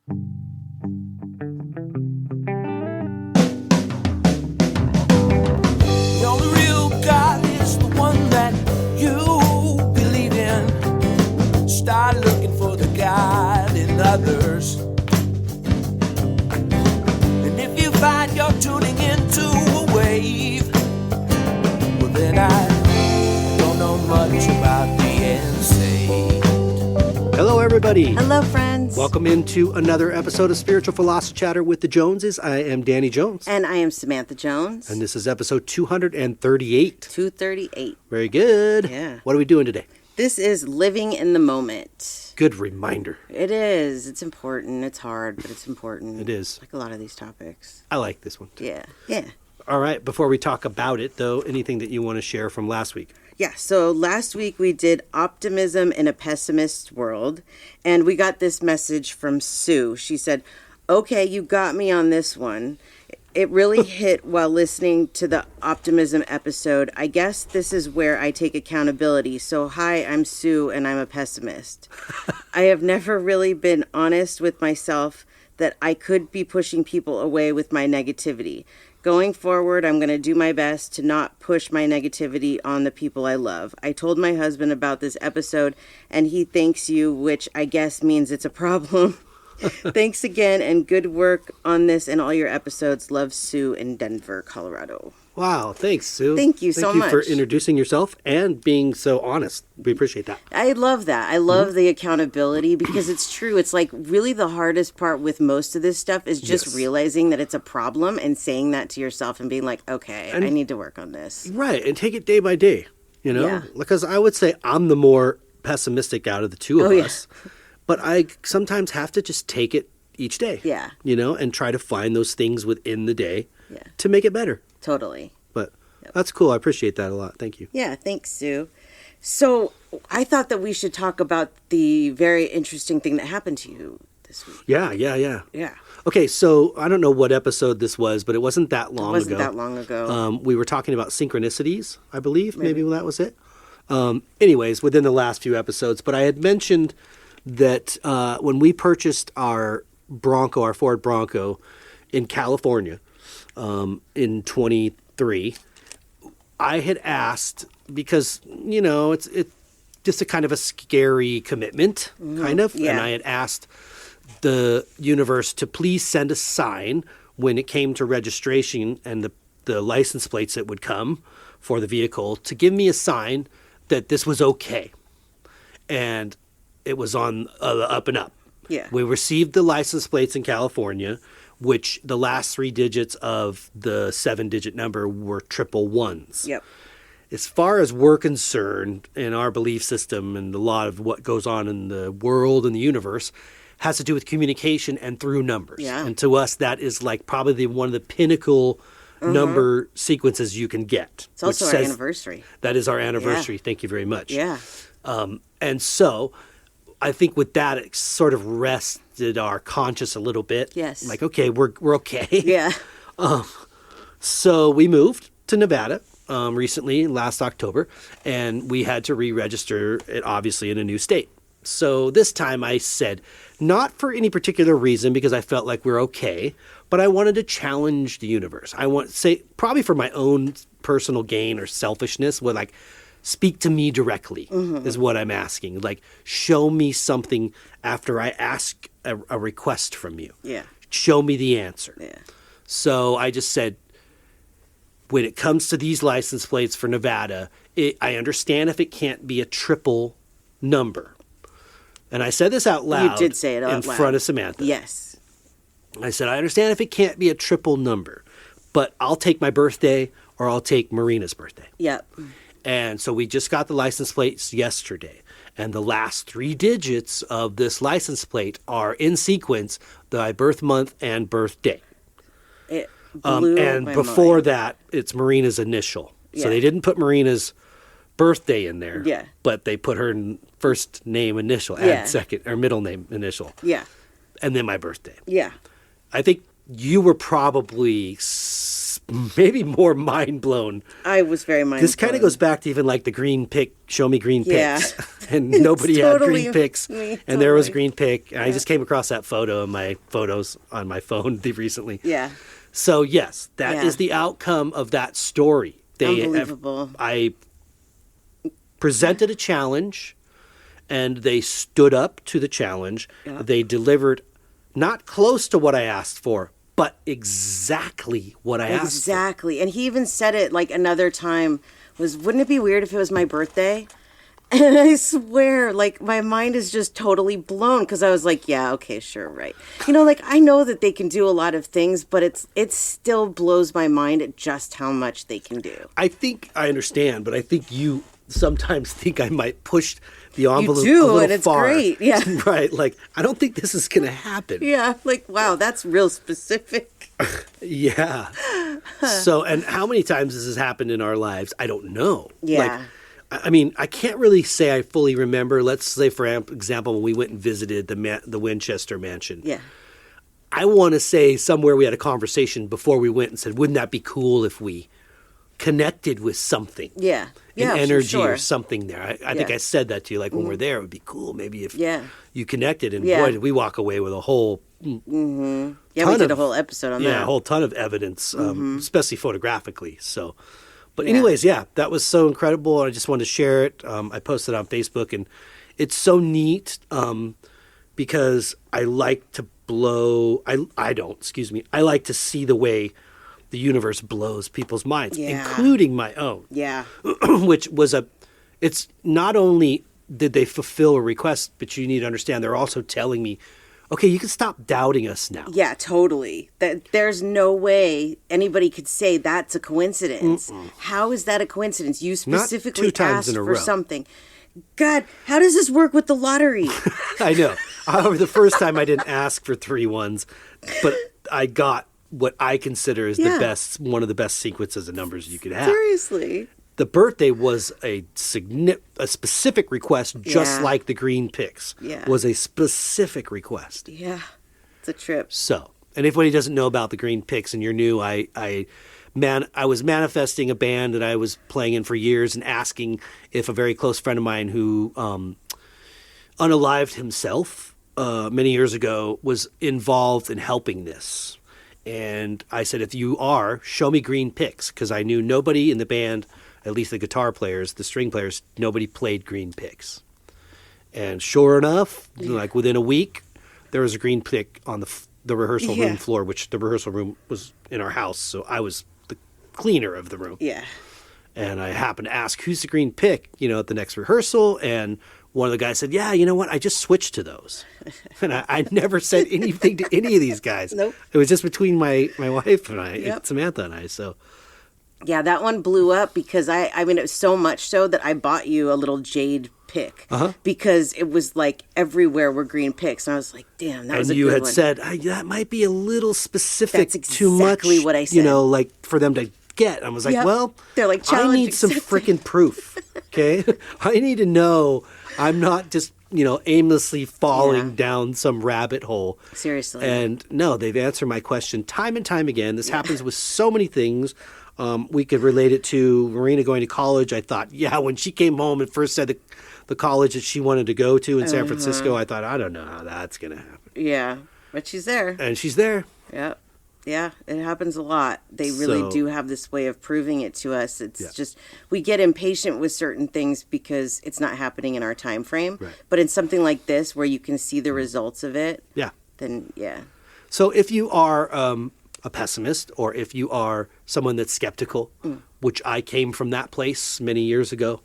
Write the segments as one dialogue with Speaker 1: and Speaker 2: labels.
Speaker 1: The only real God is the one that you believe in. Start looking for the God in others. And if you find you're tuning into a wave, well then I don't know much about the insane.
Speaker 2: Hello, everybody.
Speaker 3: Hello, friends.
Speaker 2: Welcome into another episode of Spiritual Philosophy Chatter with the Joneses. I am Danny Jones.
Speaker 3: And I am Samantha Jones.
Speaker 2: And this is episode 238.
Speaker 3: 238.
Speaker 2: Very good.
Speaker 3: Yeah.
Speaker 2: What are we doing today?
Speaker 3: This is living in the moment.
Speaker 2: Good reminder.
Speaker 3: It is. It's important. It's hard, but it's important.
Speaker 2: It is.
Speaker 3: Like a lot of these topics.
Speaker 2: I like this one, too.
Speaker 3: Yeah. Yeah.
Speaker 2: All right. Before we talk about it, though, anything that you want to share from last week?
Speaker 3: Yeah, so last week we did optimism in a pessimist world, and we got this message from Sue. She said, "Okay, you got me on this one. It really hit while listening to the optimism episode. I guess this is where I take accountability. So hi, I'm Sue, and I'm a pessimist. I have never really been honest with myself that I could be pushing people away with my negativity. Going forward, I'm going to do my best to not push my negativity on the people I love. I told my husband about this episode, and he thanks you, which I guess means it's a problem. Thanks again, and good work on this and all your episodes. Love, Sue in Denver, Colorado."
Speaker 2: Wow. Thanks, Sue.
Speaker 3: Thank you so much.
Speaker 2: Thank you for introducing yourself and being so honest. We appreciate that.
Speaker 3: I love that. I love the accountability because it's true. It's like really the hardest part with most of this stuff is just
Speaker 2: Yes.
Speaker 3: realizing that it's a problem and saying that to yourself and being like, okay, I need to work on this.
Speaker 2: Right. And take it day by day, you know?
Speaker 3: Yeah.
Speaker 2: Because I would say I'm the more pessimistic out of the two of
Speaker 3: Oh, yeah.
Speaker 2: us. But I sometimes have to just take it each day.
Speaker 3: Yeah.
Speaker 2: You know, and try to find those things within the day
Speaker 3: Yeah.
Speaker 2: to make it better.
Speaker 3: Totally.
Speaker 2: But that's cool. I appreciate that a lot. Thank you.
Speaker 3: Yeah, thanks, Sue. So I thought that we should talk about the very interesting thing that happened to you this week.
Speaker 2: Yeah.
Speaker 3: Yeah.
Speaker 2: Okay, so I don't know what episode this was, but it wasn't that long ago.
Speaker 3: It wasn't that long ago.
Speaker 2: We were talking about synchronicities, I believe. Maybe that was it. Anyways, within the last few episodes. But I had mentioned that when we purchased our Bronco, our Ford Bronco in California in 23, I had asked, because, you know, it's just a kind of a scary commitment, kind of.
Speaker 3: Yeah.
Speaker 2: And I had asked the universe to please send a sign when it came to registration and the license plates that would come for the vehicle to give me a sign that this was okay. And it was on up and up.
Speaker 3: Yeah.
Speaker 2: We received the license plates in California, which the last 3 digits of the 7-digit number were triple ones.
Speaker 3: Yep.
Speaker 2: As far as we're concerned, in our belief system and a lot of what goes on in the world and the universe has to do with communication and through numbers.
Speaker 3: Yeah.
Speaker 2: And to us, that is like probably one of the pinnacle number sequences you can get.
Speaker 3: It's also our anniversary.
Speaker 2: That is our anniversary. Yeah. Thank you very much.
Speaker 3: Yeah.
Speaker 2: And so I think with that, it sort of rested our conscience a little bit.
Speaker 3: Yes.
Speaker 2: Like, okay, we're okay.
Speaker 3: Yeah.
Speaker 2: So we moved to Nevada recently, last October, and we had to re-register it, obviously, in a new state. So this time I said, not for any particular reason, because I felt like we're okay, but I wanted to challenge the universe. I want to say, probably for my own personal gain or selfishness, would like, speak to me directly is what I'm asking. Like, show me something after I ask a request from you.
Speaker 3: Yeah.
Speaker 2: Show me the answer.
Speaker 3: Yeah.
Speaker 2: So I just said, when it comes to these license plates for Nevada, I understand if it can't be a triple number. And I said this out loud.
Speaker 3: You did say it out
Speaker 2: in
Speaker 3: loud.
Speaker 2: front of Samantha.
Speaker 3: Yes.
Speaker 2: I said, I understand if it can't be a triple number, but I'll take my birthday or I'll take Marina's birthday.
Speaker 3: Yep.
Speaker 2: And so we just got the license plates yesterday. And the last 3 digits of this license plate are in sequence, the birth month and birth day.
Speaker 3: It blew
Speaker 2: And
Speaker 3: my
Speaker 2: before
Speaker 3: mind.
Speaker 2: that, it's Marina's initial.
Speaker 3: Yeah.
Speaker 2: So they didn't put Marina's birthday in there.
Speaker 3: Yeah.
Speaker 2: But they put her first name initial,
Speaker 3: Yeah.
Speaker 2: and second or middle name initial.
Speaker 3: Yeah.
Speaker 2: And then my birthday.
Speaker 3: Yeah.
Speaker 2: I think you were probably maybe more mind blown.
Speaker 3: I was very mind
Speaker 2: This kind of goes back to even like the green pick, show me green picks. And nobody had
Speaker 3: totally
Speaker 2: green picks.
Speaker 3: me,
Speaker 2: And there was
Speaker 3: totally.
Speaker 2: green pick. And I just came across that photo in my photos on my phone recently.
Speaker 3: Yeah.
Speaker 2: So yes, that is
Speaker 3: Yeah.
Speaker 2: the outcome of that story.
Speaker 3: Unbelievable.
Speaker 2: I presented a challenge and they stood up to the challenge.
Speaker 3: Yeah.
Speaker 2: They delivered not close to what I asked for, but exactly what I asked for.
Speaker 3: Exactly. And he even said it like another time wouldn't it be weird if it was my birthday? And I swear, like, my mind is just totally blown because I was like, yeah, okay, sure, right. You know, like, I know that they can do a lot of things, but it still blows my mind at just how much they can do.
Speaker 2: I think I understand, but I think you sometimes think I might push the envelope
Speaker 3: do,
Speaker 2: a little
Speaker 3: and it's
Speaker 2: far.
Speaker 3: great, yeah.
Speaker 2: Right. Like, I don't think this is going to happen.
Speaker 3: Yeah, like, wow, that's real specific.
Speaker 2: Yeah. So, and how many times this has happened in our lives, I don't know.
Speaker 3: Yeah.
Speaker 2: Like, I mean, I can't really say I fully remember. Let's say, for example, when we went and visited the Winchester mansion.
Speaker 3: Yeah.
Speaker 2: I want to say somewhere we had a conversation before we went and said, wouldn't that be cool if we connected with something?
Speaker 3: Yeah. Yeah,
Speaker 2: An energy
Speaker 3: sure.
Speaker 2: or something there. I think
Speaker 3: Yeah.
Speaker 2: I said that to you, like when we're there, it would be cool maybe if
Speaker 3: Yeah.
Speaker 2: you connected. And
Speaker 3: Yeah.
Speaker 2: boy, did we walk away with a whole
Speaker 3: Yeah, we
Speaker 2: ton
Speaker 3: did a
Speaker 2: of-
Speaker 3: whole episode on
Speaker 2: yeah,
Speaker 3: that.
Speaker 2: a whole ton of evidence, especially photographically. So, but anyways, yeah, that was so incredible. I just wanted to share it. I posted it on Facebook, and it's so neat because I like to blow. I don't. Excuse me. I like to see the way the universe blows people's minds,
Speaker 3: Yeah.
Speaker 2: including my own.
Speaker 3: Yeah.
Speaker 2: Which was it's not only did they fulfill a request, but you need to understand they're also telling me, okay, you can stop doubting us now.
Speaker 3: Yeah, totally. There's no way anybody could say that's a coincidence. How is that a coincidence? You specifically
Speaker 2: two times
Speaker 3: asked
Speaker 2: in a
Speaker 3: for
Speaker 2: row.
Speaker 3: something. God, how does this work with the lottery?
Speaker 2: I know. However, the first time I didn't ask for 3 ones, but I got what I consider is one of the best sequences of numbers you could have.
Speaker 3: Seriously.
Speaker 2: The birthday was a specific request, just
Speaker 3: Yeah.
Speaker 2: like the green picks.
Speaker 3: Yeah.
Speaker 2: Was a specific request.
Speaker 3: Yeah. It's a trip.
Speaker 2: So, and if anybody doesn't know about the green picks and you're new, I was manifesting a band that I was playing in for years and asking if a very close friend of mine who unalived himself many years ago was involved in helping this. And I said, if you are, show me green picks, because I knew nobody in the band, at least the guitar players, the string players, nobody played green picks. And sure enough, like within a week, there was a green pick on the rehearsal room floor, which the rehearsal room was in our house, so I was the cleaner of the room.
Speaker 3: Yeah.
Speaker 2: And I happened to ask, who's the green pick, at the next rehearsal, and one of the guys said, yeah, you know what, I just switched to those. And I never said anything to any of these guys.
Speaker 3: Nope.
Speaker 2: It was just between my wife and I,
Speaker 3: Yep.
Speaker 2: Samantha and I, so...
Speaker 3: Yeah, that one blew up because I mean, it was so much so that I bought you a little jade pick because it was like everywhere were green picks. And I was like, damn, that was a
Speaker 2: And you
Speaker 3: good
Speaker 2: had
Speaker 3: one.
Speaker 2: said, that might be a little specific,
Speaker 3: That's
Speaker 2: too much,
Speaker 3: exactly what I said.
Speaker 2: like for them to get. I was like,
Speaker 3: Yep.
Speaker 2: well,
Speaker 3: They're like,
Speaker 2: I
Speaker 3: challenge
Speaker 2: need some
Speaker 3: accepted.
Speaker 2: freaking proof, okay? I need to know I'm not just, aimlessly falling
Speaker 3: Yeah.
Speaker 2: down some rabbit hole.
Speaker 3: Seriously.
Speaker 2: And no, they've answered my question time and time again. This happens with so many things. We could relate it to Marina going to college. I thought, when she came home and first said the college that she wanted to go to in San Francisco, I thought, I don't know how that's going to happen.
Speaker 3: Yeah, but she's there.
Speaker 2: And she's there.
Speaker 3: Yep. Yeah, it happens a lot. They really
Speaker 2: So-
Speaker 3: do have this way of proving it to us. It's just we get impatient with certain things because it's not happening in our time frame.
Speaker 2: Right.
Speaker 3: But in something like this where you can see the results of it,
Speaker 2: Yeah.
Speaker 3: then yeah.
Speaker 2: So if you are a pessimist or if you are someone that's skeptical, which I came from that place many years ago,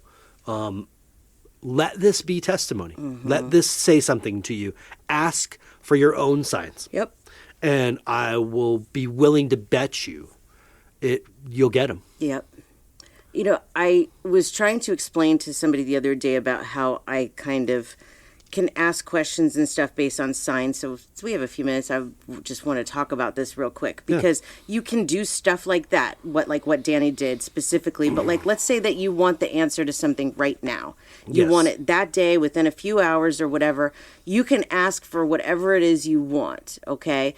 Speaker 2: let this be testimony. Let this say something to you. Ask for your own signs.
Speaker 3: Yep.
Speaker 2: And I will be willing to bet you'll get them.
Speaker 3: Yep. I was trying to explain to somebody the other day about how I kind of can ask questions and stuff based on signs. So we have a few minutes. I just want to talk about this real quick because you can do stuff like that, what Danny did specifically. But let's say that you want the answer to something right now. You
Speaker 2: Yes.
Speaker 3: want it that day, within a few hours or whatever. You can ask for whatever it is you want. Okay.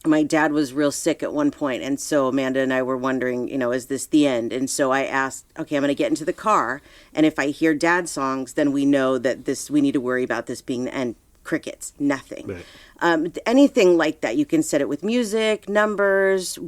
Speaker 3: my dad was real sick at one point, and so Amanda and I were wondering, is this the end? And so I asked, okay, I'm going to get into the car, and if I hear dad songs, then we know that we need to worry about this being the end. Crickets, nothing. Right. Anything like that, you can set it with music, numbers.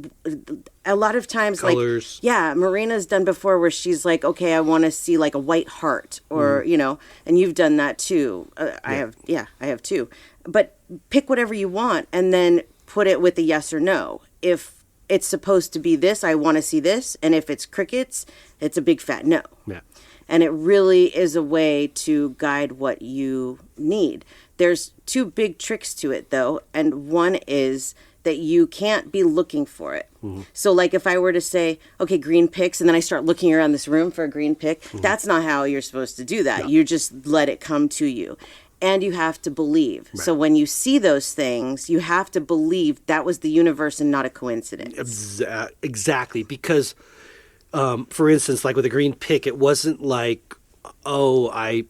Speaker 3: A lot of times,
Speaker 2: colors.
Speaker 3: Marina's done before where she's like, okay, I want to see like a white heart, or and you've done that too. I have too. But pick whatever you want, and then put it with a yes or no. If it's supposed to be this, I want to see this, and if it's crickets, it's a big fat no.
Speaker 2: Yeah.
Speaker 3: And it really is a way to guide what you need. There's two big tricks to it, though, and one is that you can't be looking for it. Mm-hmm. So, like, if I were to say, okay, green picks, and then I start looking around this room for a green pick, that's not how you're supposed to do that. No. You just let it come to you. And you have to believe. Right. So when you see those things, you have to believe that was the universe and not a coincidence.
Speaker 2: Exactly, because... for instance, like with a green pick, it wasn't like, I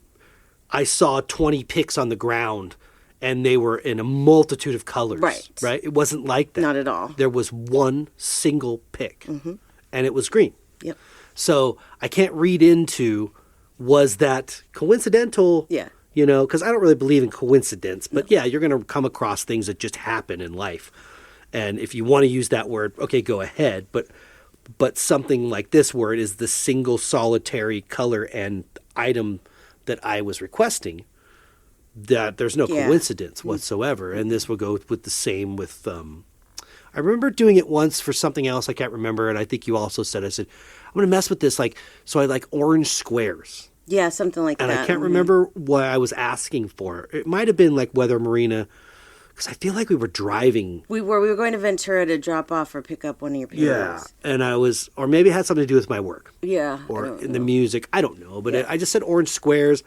Speaker 2: saw 20 picks on the ground and they were in a multitude of colors. Right? It wasn't like that.
Speaker 3: Not at all.
Speaker 2: There was one single pick, and it was green.
Speaker 3: Yep.
Speaker 2: So I can't read into, was that coincidental?
Speaker 3: Yeah.
Speaker 2: Because I don't really believe in coincidence. But yeah, you're going to come across things that just happen in life. And if you want to use that word, okay, go ahead. But something like this word is the single solitary color and item that I was requesting, that there's no coincidence whatsoever. And this will go with the same with, I remember doing it once for something else. I can't remember. And I think you also said, I said, I'm going to mess with this. So I like orange squares.
Speaker 3: Yeah, something like
Speaker 2: and
Speaker 3: that.
Speaker 2: And I can't remember what I was asking for. It might have been like whether Marina... Because I feel like we were driving.
Speaker 3: We were going to Ventura to drop off or pick up one of your parents.
Speaker 2: Yeah, and I was, or maybe it had something to do with my work.
Speaker 3: Yeah.
Speaker 2: Or in the music. I don't know. But I just said orange squares,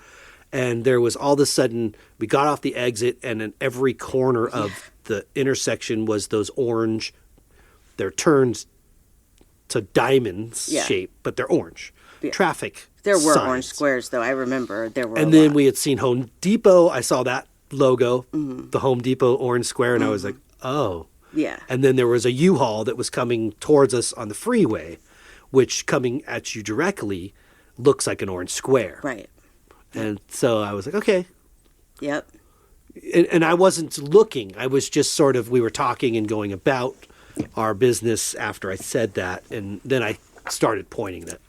Speaker 2: and there was all of a sudden, we got off the exit, and in every corner of the intersection was those orange, they're turned to diamonds shape, but they're orange. Yeah. Traffic
Speaker 3: There were
Speaker 2: signs.
Speaker 3: orange squares, though. I remember there were
Speaker 2: and
Speaker 3: a
Speaker 2: then
Speaker 3: lot.
Speaker 2: We had seen Home Depot. I saw that logo, the Home Depot orange square, and I was like, oh.
Speaker 3: Yeah.
Speaker 2: And then there was a U-Haul that was coming towards us on the freeway, which coming at you directly looks like an orange square.
Speaker 3: Right.
Speaker 2: And so I was like, okay.
Speaker 3: Yep.
Speaker 2: And I wasn't looking. I was just sort of, we were talking and going about our business after I said that. And then I started pointing that,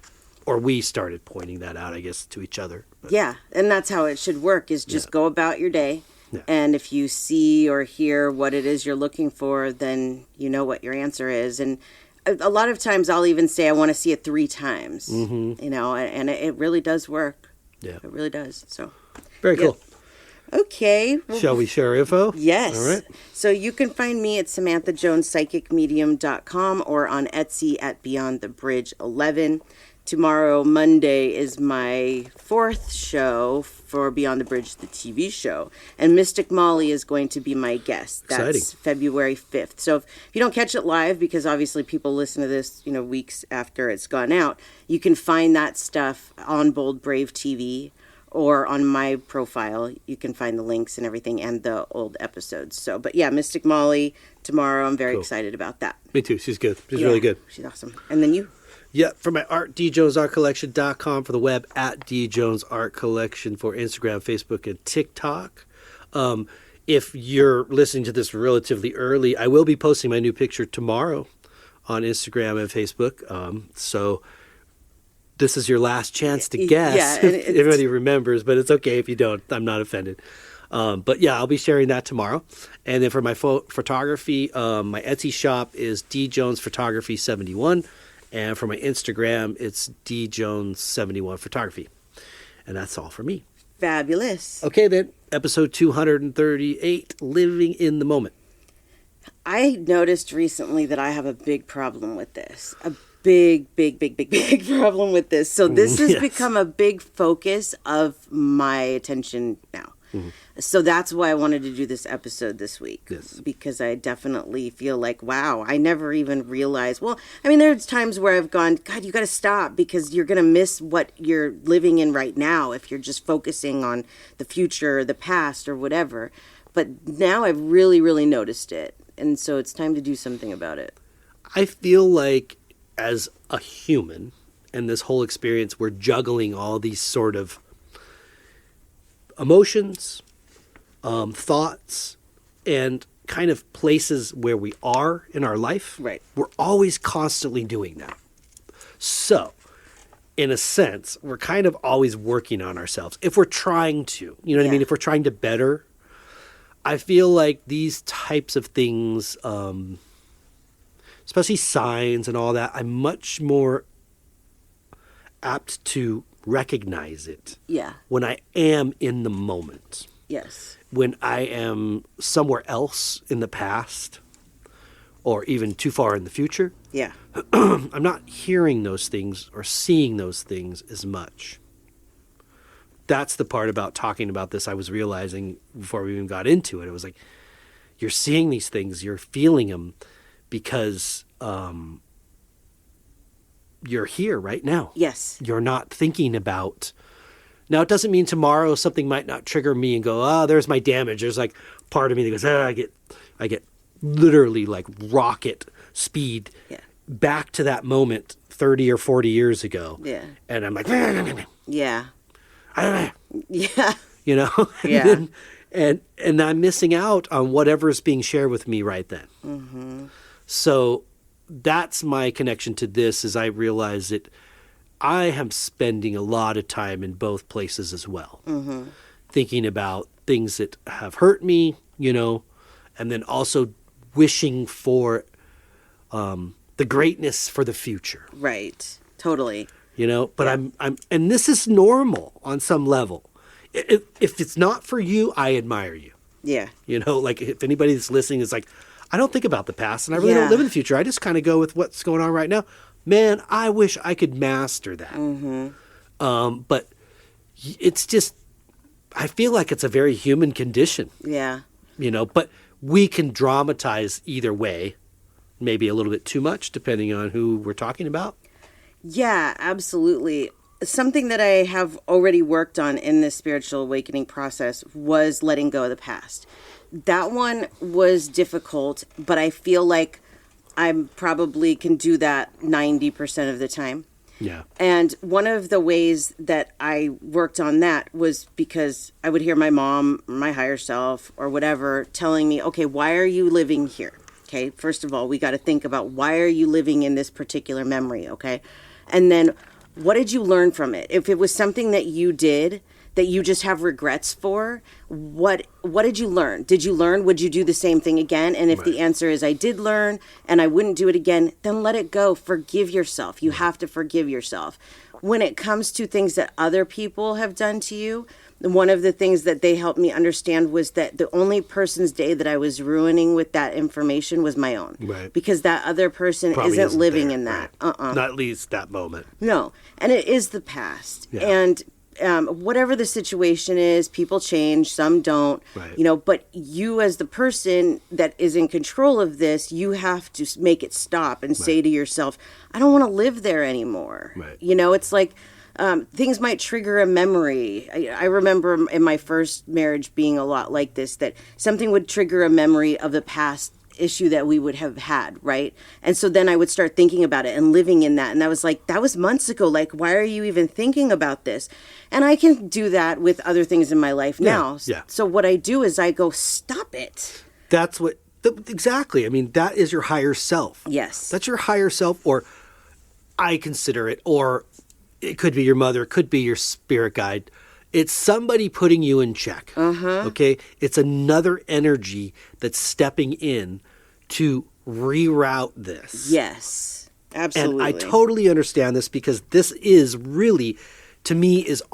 Speaker 2: or we started pointing that out, I guess, to each other. But,
Speaker 3: yeah. And that's how it should work, is just go about your day.
Speaker 2: Yeah.
Speaker 3: And if you see or hear what it is you're looking for, then you know what your answer is. And a lot of times I'll even say I want to see it 3 times, and it really does work.
Speaker 2: Yeah.
Speaker 3: It really does. So
Speaker 2: very cool.
Speaker 3: Okay. Well,
Speaker 2: shall we share info?
Speaker 3: Yes.
Speaker 2: All right.
Speaker 3: So you can find me at SamanthaJonesPsychicMedium.com or on Etsy at Beyond the Bridge 11. Tomorrow, Monday, is my 4th show for Beyond the Bridge, the TV show. And Mystic Molly is going to be my guest. That's
Speaker 2: exciting.
Speaker 3: February 5th. So if you don't catch it live, because obviously people listen to this, weeks after it's gone out, you can find that stuff on Bold Brave TV or on my profile. You can find the links and everything and the old episodes. So, but yeah, Mystic Molly tomorrow. I'm very excited about that.
Speaker 2: Me too. She's good. She's really good.
Speaker 3: She's awesome. And then you?
Speaker 2: Yeah, for my art, djonesartcollection.com for the web, at djonesartcollection for Instagram, Facebook, and TikTok. If you're listening to this relatively early, I will be posting my new picture tomorrow on Instagram and Facebook. So this is your last chance to guess, if anybody remembers, but it's okay if you don't. I'm not offended. But yeah, I'll be sharing that tomorrow. And then for my photography, my Etsy shop is djonesphotography71. And for my Instagram, it's djones71 photography. And that's all for me.
Speaker 3: Fabulous.
Speaker 2: Okay, then. Episode 238, Living in the Moment.
Speaker 3: I noticed recently that I have a big problem with this. A big problem with this. So this has become a big focus of my attention now. Mm-hmm. So that's why I wanted to do this episode this week.
Speaker 2: Yes.
Speaker 3: Because I definitely feel like, wow, I never even realized. Well, I mean, there's times where I've gone, God, you got to stop, because you're going to miss what you're living in right now if you're just focusing on the future or the past or whatever. But now I've really, really noticed it. And so it's time to do something about it.
Speaker 2: I feel like as a human and this whole experience, we're juggling all these sort of emotions, thoughts, and kind of places where we are in our life.
Speaker 3: Right.
Speaker 2: We're always constantly doing that. So, in a sense, we're kind of always working on ourselves. If we're trying to, you know what I mean? If we're trying to better, I feel like these types of things, especially signs and all that, I'm much more apt to recognize it when I am in the moment.
Speaker 3: Yes.
Speaker 2: When I am somewhere else in the past or even too far in the future, I'm not hearing those things or seeing those things as much. That's the part about talking about this I was realizing before we even got into it. It was like, you're seeing these things, you're feeling them because you're here right now.
Speaker 3: Yes.
Speaker 2: You're not thinking about... Now, it doesn't mean tomorrow something might not trigger me and go, there's my damage. There's like part of me that goes, I get literally like rocket speed back to that moment 30 or 40 years ago.
Speaker 3: Yeah.
Speaker 2: And I'm like,
Speaker 3: yeah.
Speaker 2: Yeah. You know?
Speaker 3: Yeah.
Speaker 2: and I'm missing out on whatever's being shared with me right then.
Speaker 3: Mm-hmm.
Speaker 2: So that's my connection to this, is I realize that I am spending a lot of time in both places as well.
Speaker 3: Mm-hmm.
Speaker 2: Thinking about things that have hurt me, you know, and then also wishing for the greatness for the future.
Speaker 3: Right. Totally.
Speaker 2: You know, but I'm and this is normal on some level. If it's not for you, I admire you.
Speaker 3: Yeah.
Speaker 2: You know, like if anybody that's listening is like, I don't think about the past and I really don't live in the future. I just kind of go with what's going on right now. Man, I wish I could master that.
Speaker 3: Mm-hmm.
Speaker 2: But it's just, I feel like it's a very human condition.
Speaker 3: Yeah.
Speaker 2: You know, but we can dramatize either way, maybe a little bit too much, depending on who we're talking about.
Speaker 3: Yeah, absolutely. Something that I have already worked on in this spiritual awakening process was letting go of the past. That one was difficult, but I feel like I probably can do that 90% of the time.
Speaker 2: Yeah.
Speaker 3: And one of the ways that I worked on that was because I would hear my mom, my higher self, or whatever, telling me, okay, why are you living here? Okay, first of all, we got to think about, why are you living in this particular memory, okay? And then what did you learn from it? If it was something that you did that you just have regrets for, what did you learn? Did you learn? Would you do the same thing again? And if the answer is I did learn and I wouldn't do it again, then let it go. Forgive yourself. You have to forgive yourself. When it comes to things that other people have done to you, one of the things that they helped me understand was that the only person's day that I was ruining with that information was my own.
Speaker 2: Right.
Speaker 3: Because that other person
Speaker 2: Probably
Speaker 3: isn't living
Speaker 2: there,
Speaker 3: in that.
Speaker 2: right. Not at least that moment.
Speaker 3: No. And it is the past.
Speaker 2: Yeah.
Speaker 3: And whatever the situation is, people change, some don't,
Speaker 2: Right.
Speaker 3: you know, but you as the person that is in control of this, you have to make it stop and say to yourself, I don't want to live there anymore.
Speaker 2: Right.
Speaker 3: You know, it's like things might trigger a memory. I remember in my first marriage being a lot like this, that something would trigger a memory of the past issue that we would have had, right? And so then I would start thinking about it and living in that. And I was like, that was months ago. Like, why are you even thinking about this? And I can do that with other things in my life now.
Speaker 2: Yeah.
Speaker 3: So what I do is I go, stop it.
Speaker 2: That's what, exactly. I mean, that is your higher self.
Speaker 3: Yes.
Speaker 2: That's your higher self, or I consider it, or it could be your mother, it could be your spirit guide. It's somebody putting you in check. Okay? It's another energy that's stepping in to reroute this.
Speaker 3: Yes. Absolutely.
Speaker 2: And I totally understand this, because this is really, to me, is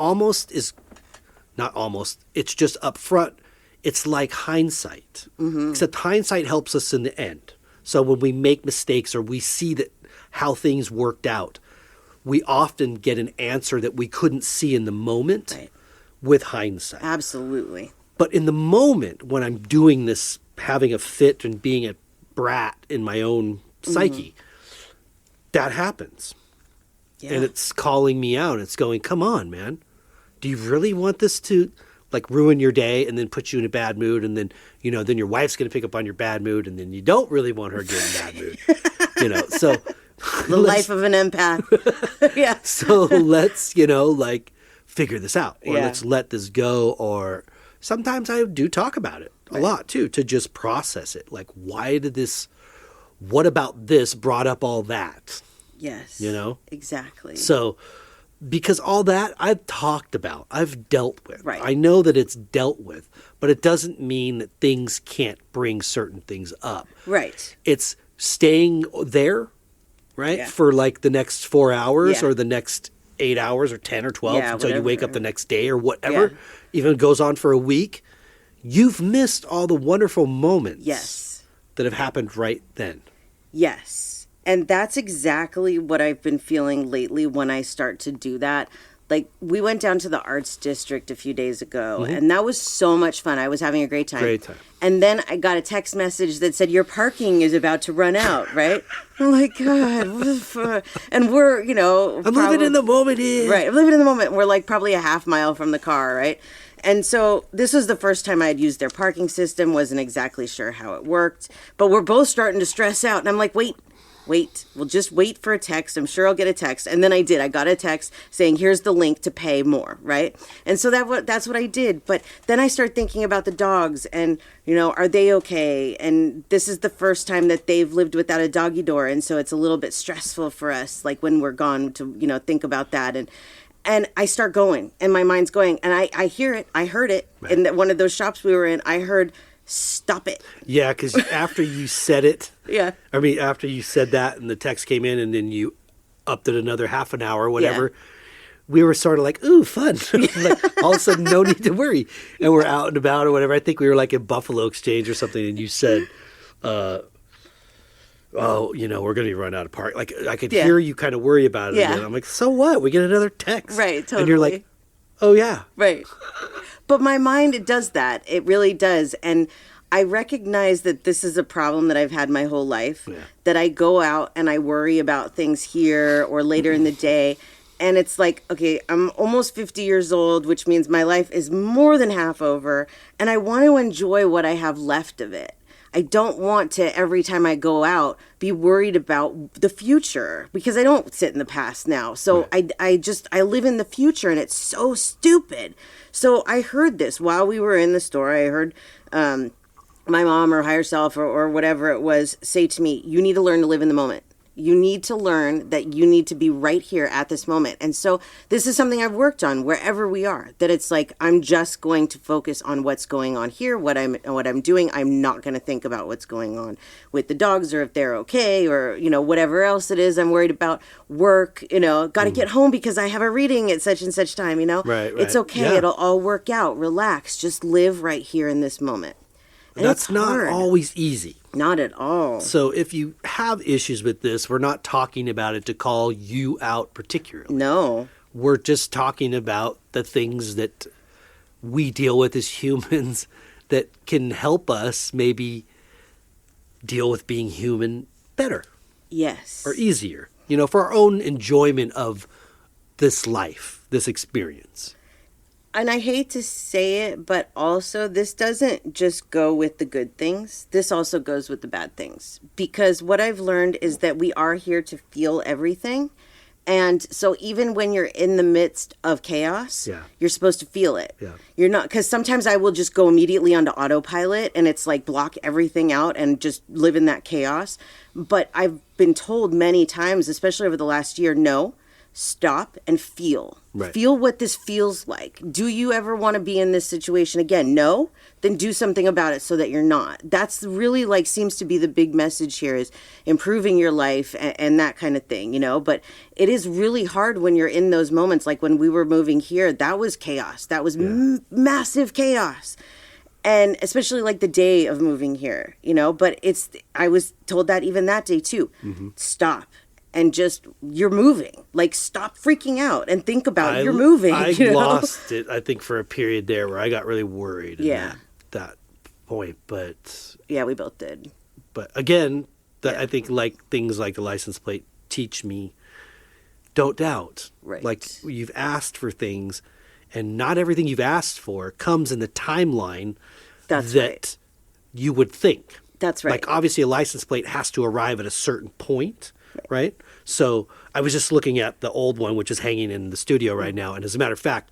Speaker 2: not almost, it's just up front. It's like hindsight. Except hindsight helps us in the end. So when we make mistakes or we see that how things worked out, we often get an answer that we couldn't see in the moment.
Speaker 3: Right.
Speaker 2: With hindsight.
Speaker 3: Absolutely.
Speaker 2: But in the moment when I'm doing this, having a fit and being a brat in my own psyche, that happens. Yeah. And it's calling me out. It's going, come on, man. Do you really want this to like ruin your day and then put you in a bad mood, and then then your wife's going to pick up on your bad mood, and then you don't really want her to get in a bad mood. So
Speaker 3: the life of an empath. Yeah.
Speaker 2: So let's figure this out, or
Speaker 3: Yeah.
Speaker 2: let's let this go. Or sometimes I do talk about it a lot too, to just process it. Like, what about this brought up all that?
Speaker 3: Yes. Exactly.
Speaker 2: So, because all that I've talked about, I've dealt with.
Speaker 3: Right.
Speaker 2: I know that it's dealt with, but it doesn't mean that things can't bring certain things up.
Speaker 3: Right.
Speaker 2: It's staying there, right,
Speaker 3: Yeah.
Speaker 2: for like the next 4 hours
Speaker 3: Yeah.
Speaker 2: or the next 8 hours or 10 or 12
Speaker 3: Yeah,
Speaker 2: until you wake up
Speaker 3: whatever.
Speaker 2: the next day or whatever,
Speaker 3: Yeah.
Speaker 2: even goes on for a week. You've missed all the wonderful moments
Speaker 3: Yes.
Speaker 2: that have happened right then.
Speaker 3: Yes. And that's exactly what I've been feeling lately when I start to do that. Like, we went down to the Arts District a few days ago, and that was so much fun. I was having a great time.
Speaker 2: Great time.
Speaker 3: And then I got a text message that said, your parking is about to run out, right? I'm like, God. What the fuck? And we're,
Speaker 2: I'm living in the moment here.
Speaker 3: Right. I'm living in the moment. We're like probably a half mile from the car, right? And so this was the first time I had used their parking system. Wasn't exactly sure how it worked. But we're both starting to stress out. And I'm like, wait. We'll just wait for a text. I'm sure I'll get a text. And then I did. I got a text saying, here's the link to pay more, right? And so that's what I did. But then I started thinking about the dogs and, are they okay? And this is the first time that they've lived without a doggy door. And so it's a little bit stressful for us, like when we're gone, to, think about that. And I start going, and my mind's going. And I hear it. I heard it in one of those shops we were in. I heard, stop it.
Speaker 2: Yeah, because after you said it,
Speaker 3: Yeah.
Speaker 2: after you said that and the text came in and then you upped it another half an hour or whatever, we were sort of like, ooh, fun. Like, all of a sudden, no need to worry. And we're out and about or whatever. I think we were like in Buffalo Exchange or something, and you said, we're going to run out of park. Like, I could hear you kind of worry about it.
Speaker 3: Yeah.
Speaker 2: Again. I'm like, so what? We get another text.
Speaker 3: Right, totally.
Speaker 2: And you're like, oh, yeah.
Speaker 3: Right. But my mind, it does that. It really does. And I recognize that this is a problem that I've had my whole life, that I go out and I worry about things here or later in the day. And it's like, okay, I'm almost 50 years old, which means my life is more than half over. And I want to enjoy what I have left of it. I don't want to, every time I go out, be worried about the future, because I don't sit in the past now. So I live in the future, and it's so stupid. So I heard this while we were in the store. I heard my mom or higher self or whatever it was say to me, you need to learn to live in the moment. You need to learn that you need to be right here at this moment. And so this is something I've worked on wherever we are, that it's like, I'm just going to focus on what's going on here, what I'm doing. I'm not going to think about what's going on with the dogs or if they're okay or, whatever else it is I'm worried about. Work, got to get home because I have a reading at such and such time,
Speaker 2: Right.
Speaker 3: It's okay.
Speaker 2: Yeah.
Speaker 3: It'll all work out. Relax. Just live right here in this moment. And
Speaker 2: That's
Speaker 3: it's
Speaker 2: not
Speaker 3: hard.
Speaker 2: always easy.
Speaker 3: Not at all.
Speaker 2: So if you have issues with this, we're not talking about it to call you out particularly.
Speaker 3: No.
Speaker 2: We're just talking about the things that we deal with as humans that can help us maybe deal with being human better
Speaker 3: Yes.
Speaker 2: or easier, for our own enjoyment of this life, this experience.
Speaker 3: And I hate to say it, but also this doesn't just go with the good things. This also goes with the bad things. Because what I've learned is that we are here to feel everything. And so even when you're in the midst of chaos, you're supposed to feel it.
Speaker 2: Yeah.
Speaker 3: You're not, because sometimes I will just go immediately onto autopilot and it's like block everything out and just live in that chaos. But I've been told many times, especially over the last year, no. Stop and feel.
Speaker 2: Right.
Speaker 3: Feel what this feels like. Do you ever want to be in this situation again? No? Then do something about it so that you're not. That's really seems to be the big message here, is improving your life and that kind of thing, But it is really hard when you're in those moments. Like when we were moving here, that was chaos. That was massive chaos. And especially the day of moving here, But I was told that even that day too. Mm-hmm. Stop. And just, you're moving. Stop freaking out and think about you're moving.
Speaker 2: I lost it, I think, for a period there where I got really worried at that point. But
Speaker 3: yeah, we both did.
Speaker 2: But again, I think things like the license plate teach me, don't doubt.
Speaker 3: Right.
Speaker 2: You've asked for things, And not everything you've asked for comes in the timeline
Speaker 3: That's
Speaker 2: that
Speaker 3: right.
Speaker 2: you would think.
Speaker 3: That's right.
Speaker 2: Like, obviously, a license plate has to arrive at a certain point, right? So I was just looking at the old one, which is hanging in the studio right now. And as a matter of fact,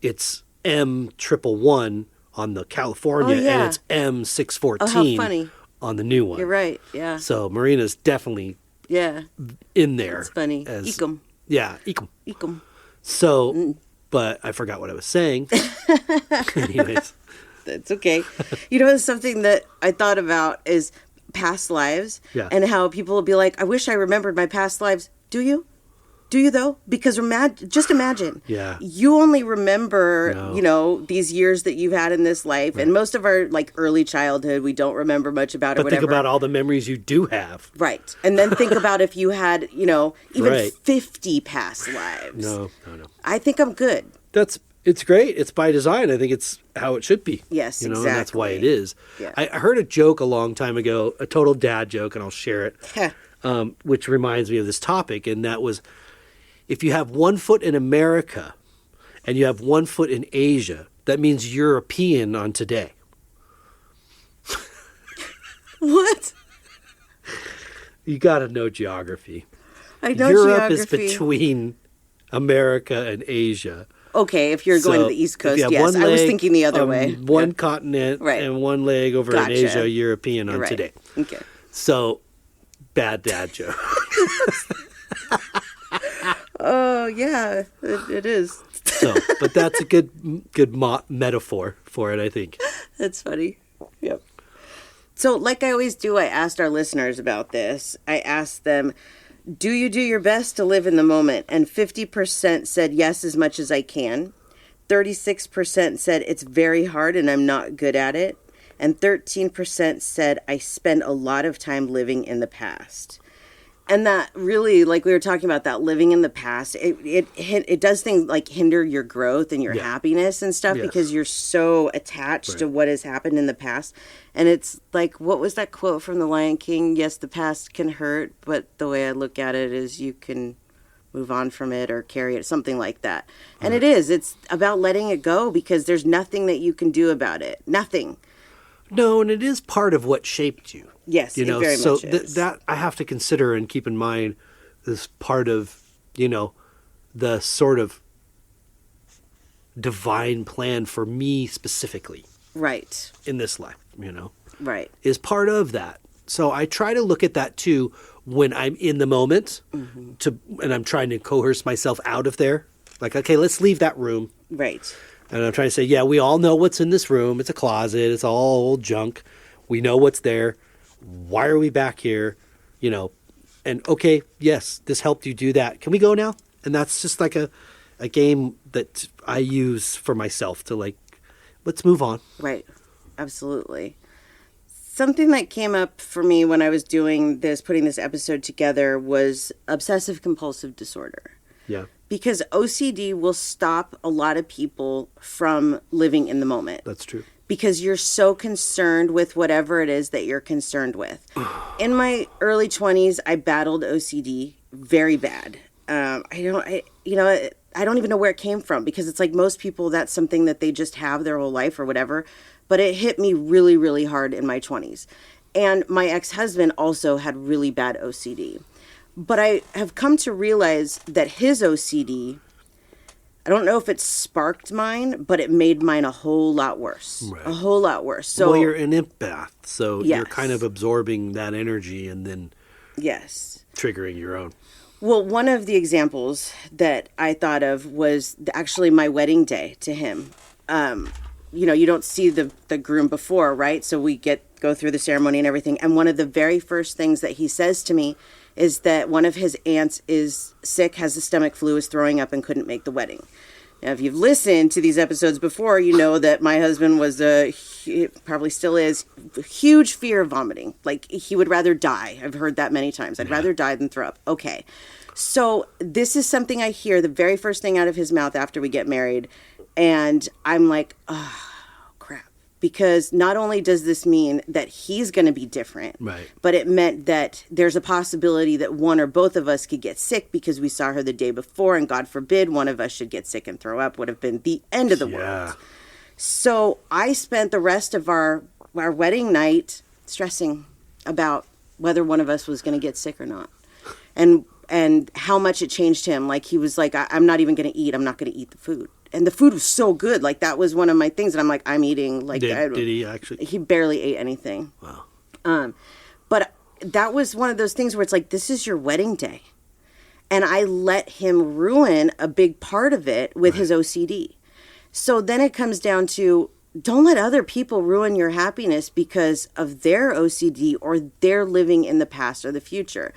Speaker 2: it's M111 on the California,
Speaker 3: Oh, yeah.
Speaker 2: and it's M614
Speaker 3: Oh, how funny.
Speaker 2: on the new one.
Speaker 3: You're right. Yeah.
Speaker 2: So Marina's definitely
Speaker 3: Yeah.
Speaker 2: in there.
Speaker 3: It's funny.
Speaker 2: as-
Speaker 3: Ekum.
Speaker 2: Yeah, Ekum.
Speaker 3: Ekum.
Speaker 2: So, but I forgot what I was saying. Anyways.
Speaker 3: That's okay. You know, something that I thought about is past lives,
Speaker 2: Yeah.
Speaker 3: and how people will be like, I wish I remembered my past lives. Do you? Do you though? Because just imagine.
Speaker 2: Yeah.
Speaker 3: You only remember,
Speaker 2: No.
Speaker 3: you know, these years that you've had in this life, and most of our like early childhood, we don't remember much about it.
Speaker 2: But
Speaker 3: Whatever.
Speaker 2: think about all the memories you do have.
Speaker 3: Right. And then think about if you had, you know, even
Speaker 2: Right.
Speaker 3: 50 past lives.
Speaker 2: No.
Speaker 3: I think I'm good.
Speaker 2: It's great. It's by design. I think it's how it should be.
Speaker 3: Yes,
Speaker 2: And that's why it
Speaker 3: exactly.
Speaker 2: is.
Speaker 3: Yeah.
Speaker 2: I heard a joke a long time ago, a total dad joke, and I'll share it,
Speaker 3: Heh.
Speaker 2: which reminds me of this topic, and that was, if you have one foot in America and you have one foot in Asia, that means European on today.
Speaker 3: What?
Speaker 2: You got to know geography.
Speaker 3: I know
Speaker 2: Europe
Speaker 3: geography.
Speaker 2: is between America and Asia.
Speaker 3: Okay, if you're going
Speaker 2: So
Speaker 3: to the East
Speaker 2: if
Speaker 3: Coast,
Speaker 2: you have
Speaker 3: yes.
Speaker 2: one
Speaker 3: I was
Speaker 2: leg
Speaker 3: thinking the other
Speaker 2: on
Speaker 3: way.
Speaker 2: One
Speaker 3: Yeah.
Speaker 2: continent
Speaker 3: Right.
Speaker 2: and one leg over in
Speaker 3: Gotcha.
Speaker 2: Asia, European on
Speaker 3: You're right.
Speaker 2: today.
Speaker 3: Okay.
Speaker 2: So, bad dad joke.
Speaker 3: Oh, yeah, it is.
Speaker 2: So, but that's a good metaphor for it, I think.
Speaker 3: That's funny. Yep. So, like I always do, I asked our listeners about this. I asked them, do you do your best to live in the moment? And 50% said yes, as much as I can. 36% said it's very hard and I'm not good at it. And 13% said I spend a lot of time living in the past. And that really, like we were talking about, that living in the past, it does things like hinder your growth and your
Speaker 2: Yeah.
Speaker 3: happiness and stuff,
Speaker 2: Yes.
Speaker 3: because you're so attached to
Speaker 2: Right.
Speaker 3: what has happened in the past. And it's like, what was that quote from The Lion King? Yes, the past can hurt, but the way I look at it is you can move on from it or carry it, something like that. And it's about letting it go, because there's nothing that you can do about it. Nothing.
Speaker 2: No, and it is part of what shaped you.
Speaker 3: Yes,
Speaker 2: You know,
Speaker 3: it very
Speaker 2: so
Speaker 3: much is.
Speaker 2: that I have to consider and keep in mind is part of, the sort of divine plan for me specifically
Speaker 3: Right,
Speaker 2: in this life,
Speaker 3: right.
Speaker 2: is part of that. So I try to look at that too when I'm in the moment and I'm trying to coerce myself out of there. Like, okay, let's leave that room.
Speaker 3: Right.
Speaker 2: And I'm trying to say, yeah, we all know what's in this room. It's a closet. It's all old junk. We know what's there. Why are we back here? And okay, yes, this helped you do that. Can we go now? And that's just like a game that I use for myself to, like, let's move on.
Speaker 3: Right. Absolutely. Something that came up for me when I was putting this episode together, was obsessive-compulsive disorder.
Speaker 2: Yeah,
Speaker 3: Because OCD will stop a lot of people from living in the moment.
Speaker 2: that's true.
Speaker 3: Because you're so concerned with whatever it is that you're concerned with. In my early 20s, I battled OCD very bad. I don't even know where it came from, because it's like most people, that's something that they just have their whole life or whatever. But it hit me really, really hard in my 20s. And my ex-husband also had really bad OCD. But I have come to realize that his OCD, I don't know if it sparked mine, but it made mine a whole lot worse.
Speaker 2: Right.
Speaker 3: A whole lot worse. So,
Speaker 2: well, you're an empath, so you're
Speaker 3: Yes.
Speaker 2: kind of absorbing that energy and then
Speaker 3: yes.
Speaker 2: triggering your own.
Speaker 3: Well, one of the examples that I thought of was actually my wedding day to him. You don't see the groom before, right? So we go through the ceremony and everything. And one of the very first things that he says to me is that one of his aunts is sick, has the stomach flu, is throwing up, and couldn't make the wedding. Now, if you've listened to these episodes before, you know that my husband was probably still is, huge fear of vomiting. Like, he would rather die. I've heard that many times. I'd rather die than throw up. Okay. So this is something I hear the very first thing out of his mouth after we get married. And I'm like, oh, crap. because not only does this mean that he's going to be different,
Speaker 2: Right.
Speaker 3: but it meant that there's a possibility that one or both of us could get sick because we saw her the day before, and God forbid one of us should get sick and throw up, would have been the end of the world. So I spent the rest of our wedding night stressing about whether one of us was going to get sick or not, and how much it changed him. Like, he was like, I'm not even going to eat. I'm not going to eat the food. And the food was so good. Like, that was one of my things. And I'm like, I'm eating. Like,
Speaker 2: Did he actually?
Speaker 3: He barely ate anything.
Speaker 2: Wow.
Speaker 3: But that was one of those things where it's like, this is your wedding day. And I let him ruin a big part of it with his OCD. So then it comes down to, don't let other people ruin your happiness because of their OCD or their living in the past or the future.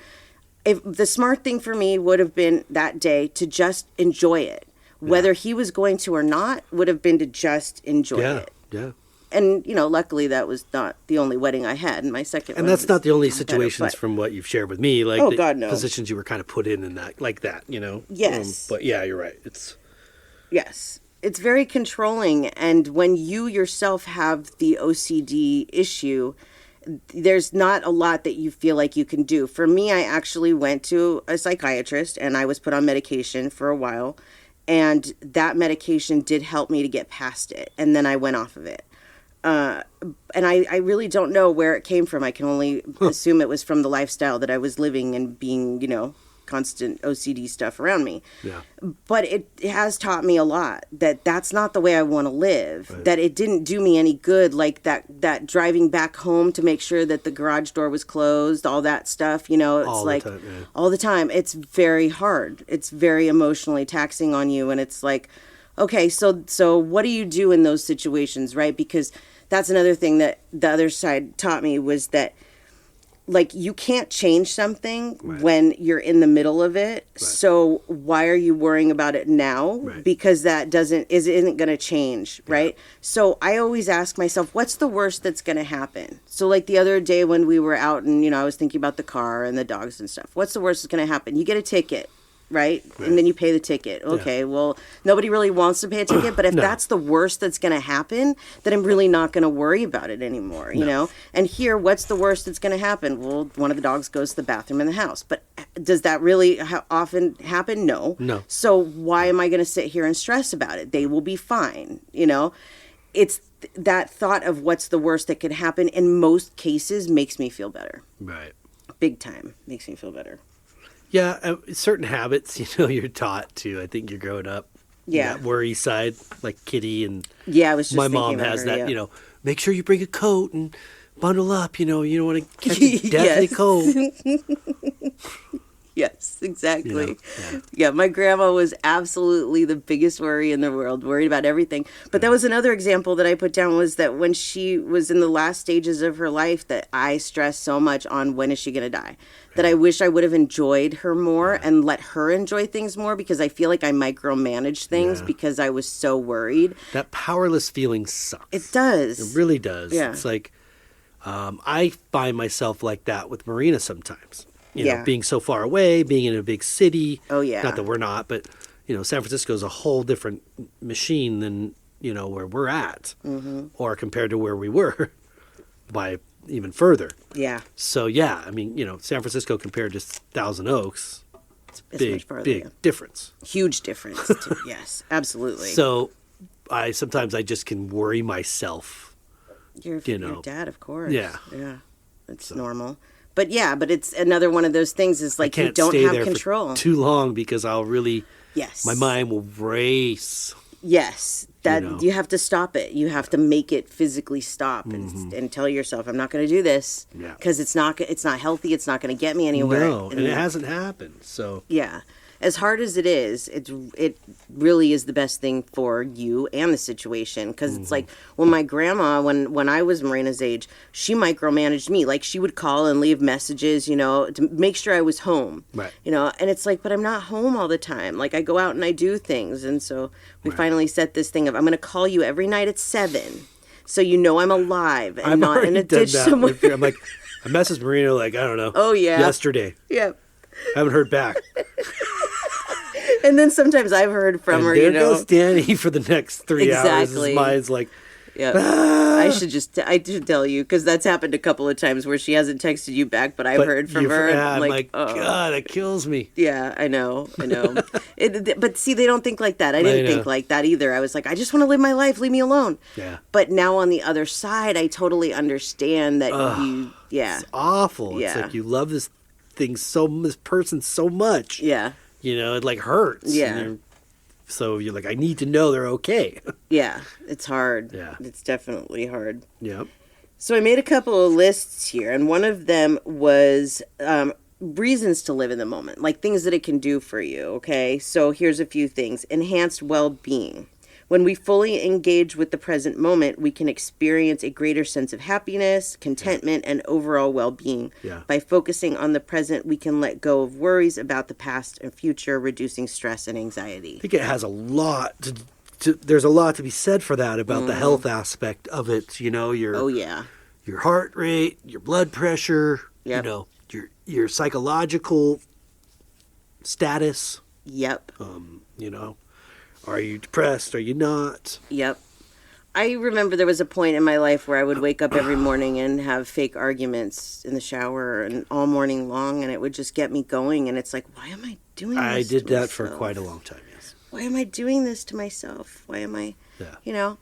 Speaker 3: If the smart thing for me would have been that day to just enjoy it. Whether he was going to or not would have been to just enjoy it.
Speaker 2: Yeah.
Speaker 3: And, luckily that was not the only wedding I had. And my second
Speaker 2: And
Speaker 3: one
Speaker 2: that's
Speaker 3: was
Speaker 2: not the only
Speaker 3: better,
Speaker 2: situations
Speaker 3: but-
Speaker 2: from what you've shared with me. Like,
Speaker 3: Oh,
Speaker 2: the
Speaker 3: God, no.
Speaker 2: positions you were kind of put in that, like that,
Speaker 3: Yes.
Speaker 2: But yeah, you're right.
Speaker 3: Yes. It's very controlling. And when you yourself have the OCD issue, there's not a lot that you feel like you can do. For me, I actually went to a psychiatrist and I was put on medication for a while. And that medication did help me to get past it. And then I went off of it. And I really don't know where it came from. I can only assume it was from the lifestyle that I was living and being, constant OCD stuff around me.
Speaker 2: Yeah.
Speaker 3: But it has taught me a lot that that's not the way I want to live, that it didn't do me any good. Like that driving back home to make sure that the garage door was closed, all that stuff, it's
Speaker 2: All the time, yeah.
Speaker 3: all the time. It's very hard. It's very emotionally taxing on you. And it's like, okay, so what do you do in those situations, right? Because that's another thing that the other side taught me was that, like, you can't change something when you're in the middle of it. Right. So why are you worrying about it now?
Speaker 2: Right.
Speaker 3: Because that isn't going to change, right? So I always ask myself, what's the worst that's going to happen? So like the other day when we were out and, I was thinking about the car and the dogs and stuff. What's the worst that's going to happen? You get a ticket. Right? And then you pay the ticket. Okay, well, nobody really wants to pay a ticket, but if that's the worst that's going to happen, then I'm really not going to worry about it anymore, you know? And here, what's the worst that's going to happen? Well, one of the dogs goes to the bathroom in the house. But does that really often happen? No. So why am I going to sit here and stress about it? They will be fine, It's that thought of what's the worst that could happen in most cases makes me feel better.
Speaker 2: Right.
Speaker 3: Big time. Makes me feel better.
Speaker 2: Yeah, certain habits, you're taught to. I think you're growing up.
Speaker 3: Yeah.
Speaker 2: That worry side, like Kitty and
Speaker 3: I was just
Speaker 2: my
Speaker 3: thinking
Speaker 2: mom
Speaker 3: about
Speaker 2: has
Speaker 3: her,
Speaker 2: that, make sure you bring a coat and bundle up, you don't want to catch a deathly cold.
Speaker 3: Yes, exactly. Yeah, my grandma was absolutely the biggest worry in the world, worried about everything. But that was another example that I put down was that when she was in the last stages of her life that I stressed so much on when is she going to die, that I wish I would have enjoyed her more and let her enjoy things more because I feel like I micromanaged things because I was so worried.
Speaker 2: That powerless feeling sucks.
Speaker 3: It does.
Speaker 2: It really does.
Speaker 3: Yeah.
Speaker 2: It's like I find myself like that with Marina sometimes. Being so far away, being in a big city.
Speaker 3: Oh, yeah.
Speaker 2: Not that we're not, but, San Francisco is a whole different machine than, where we're at. Mm-hmm. Or compared to where we were by even further.
Speaker 3: Yeah.
Speaker 2: So, San Francisco compared to Thousand Oaks, it's a
Speaker 3: much farther,
Speaker 2: big difference.
Speaker 3: Huge difference. Yes, absolutely.
Speaker 2: So, sometimes I just can worry myself.
Speaker 3: Your dad, of course.
Speaker 2: Yeah.
Speaker 3: Yeah. It's normal. But it's another one of those things is like you don't have control.
Speaker 2: For too long because I'll really,
Speaker 3: yes,
Speaker 2: my mind will race.
Speaker 3: Yes, you have to stop it. You have to make it physically stop and tell yourself, I'm not going to do this because it's not healthy. It's not going to get me anywhere.
Speaker 2: No, and it hasn't happened. So
Speaker 3: yeah. As hard as it is, it really is the best thing for you and the situation. Because it's like, when my grandma, when I was Marina's age, she micromanaged me. Like, she would call and leave messages, to make sure I was home.
Speaker 2: Right.
Speaker 3: And it's like, but I'm not home all the time. Like, I go out and I do things. And so we finally set this thing of, I'm going to call you every night at 7. So I'm alive and not in a ditch somewhere.
Speaker 2: I'm like, I messaged Marina, like, I don't know.
Speaker 3: Oh, yeah.
Speaker 2: Yesterday.
Speaker 3: Yeah.
Speaker 2: I haven't heard back.
Speaker 3: And then sometimes I've heard from her,
Speaker 2: There goes Danny for the next 3 hours. His mind's like,
Speaker 3: Yeah.
Speaker 2: Ah!
Speaker 3: I should tell you, because that's happened a couple of times where she hasn't texted you back, but I've heard from her.
Speaker 2: Yeah,
Speaker 3: I'm
Speaker 2: I'm
Speaker 3: like, oh.
Speaker 2: God, it kills me.
Speaker 3: Yeah, I know. But see, they don't think like that. I didn't think like that either. I was like, I just want to live my life. Leave me alone.
Speaker 2: Yeah.
Speaker 3: But now on the other side, I totally understand that
Speaker 2: It's awful.
Speaker 3: Yeah.
Speaker 2: It's like you love this person so much.
Speaker 3: Yeah.
Speaker 2: You know, it like hurts.
Speaker 3: Yeah.
Speaker 2: So you're like, I need to know they're okay.
Speaker 3: Yeah. It's hard.
Speaker 2: Yeah.
Speaker 3: It's definitely hard.
Speaker 2: Yep.
Speaker 3: So I made a couple of lists here, and one of them was reasons to live in the moment, like things that it can do for you, okay? So here's a few things. Enhanced well-being. When we fully engage with the present moment, we can experience a greater sense of happiness, contentment, and overall well-being.
Speaker 2: Yeah.
Speaker 3: By focusing on the present, we can let go of worries about the past and future, reducing stress and anxiety.
Speaker 2: I think it has a lot there's a lot to be said for that about the health aspect of it. You know, your heart rate, your blood pressure, you know, your psychological status.
Speaker 3: Yep.
Speaker 2: You know, are you depressed? Are you not?
Speaker 3: Yep. I remember there was a point in my life where I would wake up every morning and have fake arguments in the shower and all morning long, and it would just get me going. And it's like, why am I doing this?
Speaker 2: I did
Speaker 3: to
Speaker 2: that
Speaker 3: myself?
Speaker 2: for quite a long time, yes.
Speaker 3: Why am I doing this to myself? Why am I,
Speaker 2: Yeah.
Speaker 3: you know?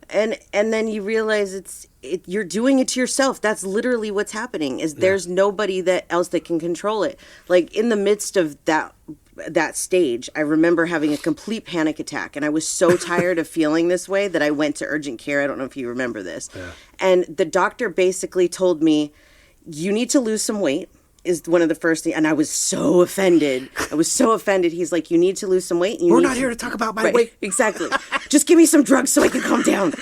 Speaker 3: And then you realize you're doing it to yourself. That's literally what's happening. There's nobody else that can control it. Like in the midst of that stage, I remember having a complete panic attack, and I was so tired of feeling this way that I went to urgent care. I don't know if you remember this. Yeah. And the doctor basically told me, you need to lose some weight. Is one of the first things, and I was so offended. He's like, you need to lose some weight.
Speaker 2: We're not here to talk about my weight.
Speaker 3: Exactly. Just give me some drugs so I can calm down.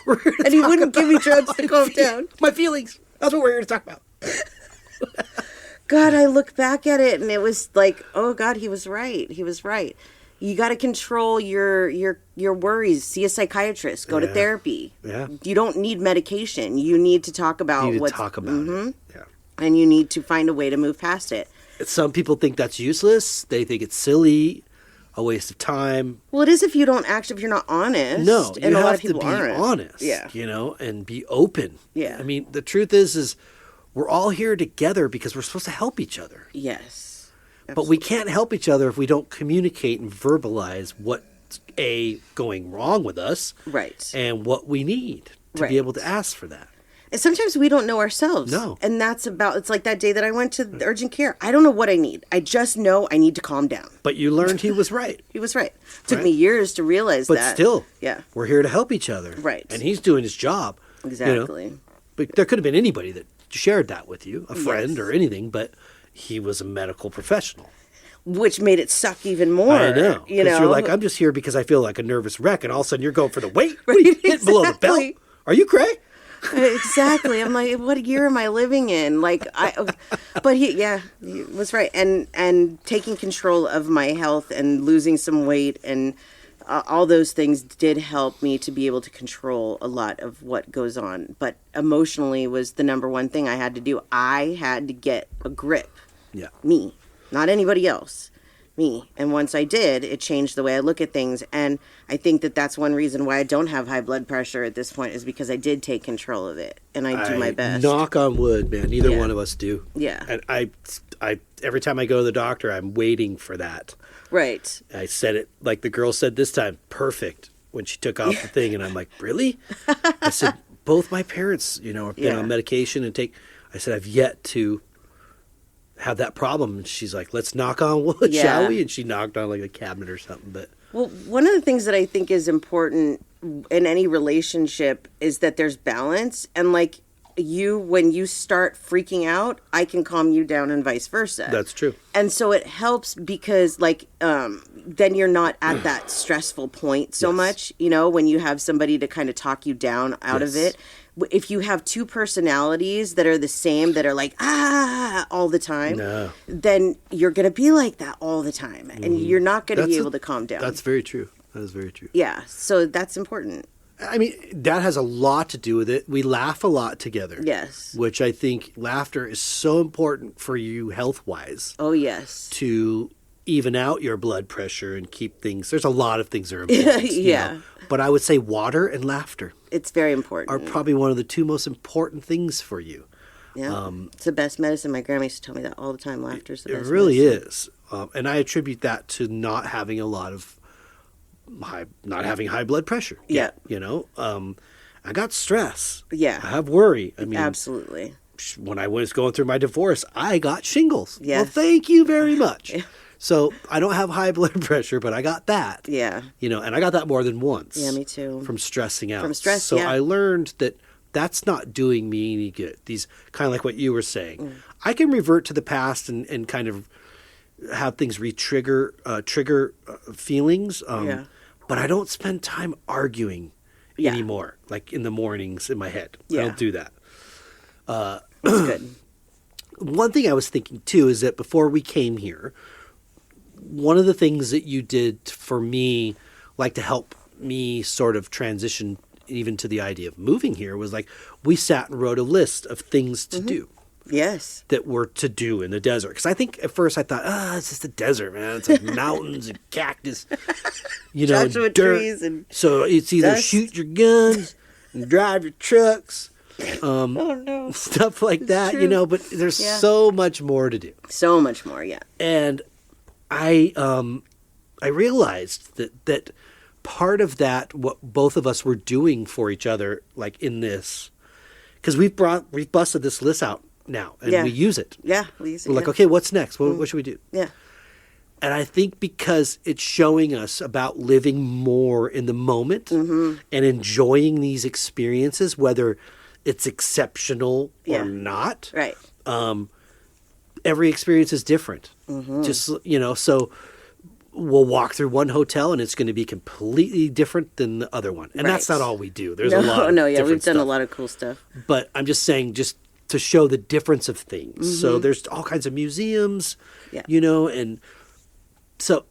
Speaker 3: And he wouldn't give me drugs to calm down.
Speaker 2: My feelings. That's what we're here to talk about.
Speaker 3: God, I look back at it and it was like, oh God, he was right. You got to control your worries. See a psychiatrist. Go to therapy.
Speaker 2: Yeah.
Speaker 3: You don't need medication. You need to talk about
Speaker 2: it. Yeah.
Speaker 3: And you need to find a way to move past it.
Speaker 2: Some people think that's useless. They think it's silly, a waste of time.
Speaker 3: Well, it is if you're not honest.
Speaker 2: No,
Speaker 3: and
Speaker 2: you
Speaker 3: a lot
Speaker 2: have
Speaker 3: of people
Speaker 2: to be
Speaker 3: aren't.
Speaker 2: honest.
Speaker 3: Yeah.
Speaker 2: You know, and be open.
Speaker 3: Yeah.
Speaker 2: I mean, the truth is we're all here together because we're supposed to help each other.
Speaker 3: Yes.
Speaker 2: But we can't help each other if we don't communicate and verbalize what's going wrong with us.
Speaker 3: Right.
Speaker 2: And what we need to be able to ask for that.
Speaker 3: And sometimes we don't know ourselves.
Speaker 2: No.
Speaker 3: And it's like that day that I went to the urgent care. I don't know what I need. I just know I need to calm down.
Speaker 2: But you learned he was right.
Speaker 3: He was right. Took me years to realize that.
Speaker 2: But still,
Speaker 3: yeah,
Speaker 2: we're here to help each other.
Speaker 3: Right.
Speaker 2: And he's doing his job.
Speaker 3: Exactly.
Speaker 2: You know? But there could have been anybody that shared that with you, a friend or anything, but he was a medical professional.
Speaker 3: Which made it suck even more.
Speaker 2: I know.
Speaker 3: You know?
Speaker 2: You're like, I'm just here because I feel like a nervous wreck, and all of a sudden you're going for the weight. What are you hitting below the belt? Are you cray?
Speaker 3: Exactly. I'm like, what year am I living in? Like, but he was right. And taking control of my health and losing some weight and all those things did help me to be able to control a lot of what goes on. But emotionally was the number one thing I had to do. I had to get a grip.
Speaker 2: Yeah.
Speaker 3: Me, not anybody else. Me. And once I did, it changed the way I look at things. And I think that's one reason why I don't have high blood pressure at this point is because I did take control of it and I do my best.
Speaker 2: Knock on wood, man. Neither one of us do.
Speaker 3: Yeah.
Speaker 2: And I every time I go to the doctor, I'm waiting for that.
Speaker 3: Right.
Speaker 2: I said it like the girl said this time, perfect, when she took off the thing. And I'm like, really? I said, both my parents, have been on medication I said, I've yet to have that problem. And she's like, let's knock on wood, shall we? And she knocked on like a cabinet or something. But
Speaker 3: well, one of the things that I think is important in any relationship is that there's balance. And like when you start freaking out, I can calm you down and vice versa.
Speaker 2: That's true.
Speaker 3: And so it helps because then you're not at that stressful point so much, when you have somebody to kind of talk you down out of it. If you have two personalities that are the same, that are like, all the time, then you're going to be like that all the time. And you're not going to be able to calm down.
Speaker 2: That's very true. That is very true.
Speaker 3: Yeah. So that's important.
Speaker 2: I mean, that has a lot to do with it. We laugh a lot together.
Speaker 3: Yes.
Speaker 2: Which I think laughter is so important for you health-wise.
Speaker 3: Oh, yes.
Speaker 2: To even out your blood pressure and keep things. There's a lot of things that are important.
Speaker 3: Yeah.
Speaker 2: But I would say water and laughter
Speaker 3: It's very important.
Speaker 2: are probably one of the two most important things for you.
Speaker 3: Yeah. It's the best medicine. My grandma used to tell me that all the time. Laughter is the best
Speaker 2: It really
Speaker 3: medicine.
Speaker 2: is. And I attribute that to not having not having high blood pressure.
Speaker 3: Yeah.
Speaker 2: You know, I got stress.
Speaker 3: Yeah.
Speaker 2: I have worry. I mean,
Speaker 3: Absolutely.
Speaker 2: when I was going through my divorce, I got shingles.
Speaker 3: Yes.
Speaker 2: Well, thank you very much. So I don't have high blood pressure, but I got that.
Speaker 3: Yeah.
Speaker 2: You know, and I got that more than once.
Speaker 3: Yeah, me too.
Speaker 2: From stressing out.
Speaker 3: From stress,
Speaker 2: So
Speaker 3: yeah.
Speaker 2: I learned that that's not doing me any good. These kind of like what you were saying. I can revert to the past and kind of have things trigger feelings.
Speaker 3: Yeah.
Speaker 2: But I don't spend time arguing
Speaker 3: Yeah.
Speaker 2: anymore, like in the mornings in my head.
Speaker 3: Yeah.
Speaker 2: I don't do that.
Speaker 3: That's good.
Speaker 2: One thing I was thinking too is that before we came here, one of the things that you did for me, like to help me sort of transition even to the idea of moving here, was like we sat and wrote a list of things to do
Speaker 3: Yes.
Speaker 2: that were to do in the desert. Because I think at first I thought, it's just a desert, man. It's like mountains and cactus, you know,
Speaker 3: Joshua
Speaker 2: and dirt.
Speaker 3: trees and
Speaker 2: So it's either
Speaker 3: dust.
Speaker 2: shoot your guns and drive your trucks,
Speaker 3: Oh, no.
Speaker 2: stuff like that, you
Speaker 3: true.
Speaker 2: know. But there's
Speaker 3: Yeah.
Speaker 2: so much more to do.
Speaker 3: So much more, yeah.
Speaker 2: And I realized that part of that, what both of us were doing for each other, like in this, because we've busted this list out now and
Speaker 3: Yeah.
Speaker 2: we use it.
Speaker 3: Yeah. Lisa,
Speaker 2: We're like,
Speaker 3: yeah.
Speaker 2: okay, what's next? What should we do?
Speaker 3: Yeah.
Speaker 2: And I think because it's showing us about living more in the moment
Speaker 3: Mm-hmm.
Speaker 2: and enjoying these experiences, whether it's exceptional
Speaker 3: Yeah.
Speaker 2: or not.
Speaker 3: Right.
Speaker 2: Every experience is different.
Speaker 3: Mm-hmm.
Speaker 2: Just, you know, so we'll walk through one hotel and it's going to be completely different than the other one. And that's
Speaker 3: Right.
Speaker 2: not all we do. There's
Speaker 3: No,
Speaker 2: a lot of
Speaker 3: no, yeah.
Speaker 2: different
Speaker 3: We've done a
Speaker 2: stuff.
Speaker 3: lot of cool stuff.
Speaker 2: But I'm just saying, just to show the difference of things. So
Speaker 3: Mm-hmm.
Speaker 2: there's all kinds of museums,
Speaker 3: Yeah.
Speaker 2: you know, and so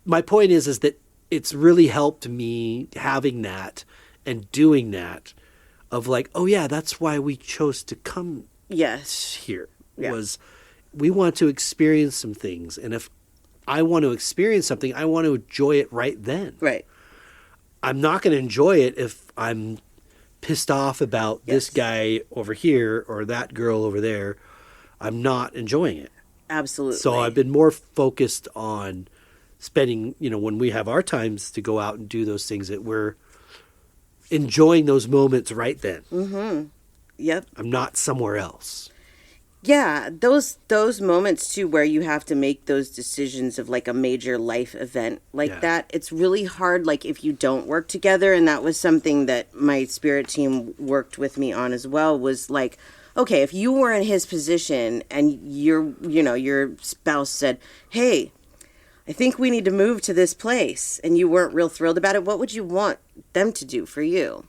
Speaker 2: my point is that it's really helped me having that and doing that of like, oh yeah, that's why we chose to come
Speaker 3: Yes.
Speaker 2: here.
Speaker 3: Yeah.
Speaker 2: Was we want to experience some things, and if I want to experience something, I want to enjoy it right then.
Speaker 3: Right.
Speaker 2: I'm not going to enjoy it if I'm pissed off about this
Speaker 3: Yes.
Speaker 2: guy over here or that girl over there. I'm not enjoying it.
Speaker 3: Absolutely.
Speaker 2: So I've been more focused on spending, you know, when we have our times to go out and do those things, that we're enjoying those moments right then.
Speaker 3: Yep.
Speaker 2: I'm not somewhere else.
Speaker 3: Yeah, those moments too where you have to make those decisions of like a major life event like
Speaker 2: Yeah.
Speaker 3: that. It's really hard like if you don't work together, and that was something that my spirit team worked with me on as well, was like, okay, if you were in his position and your spouse said, "Hey, I think we need to move to this place," and you weren't real thrilled about it, what would you want them to do for you?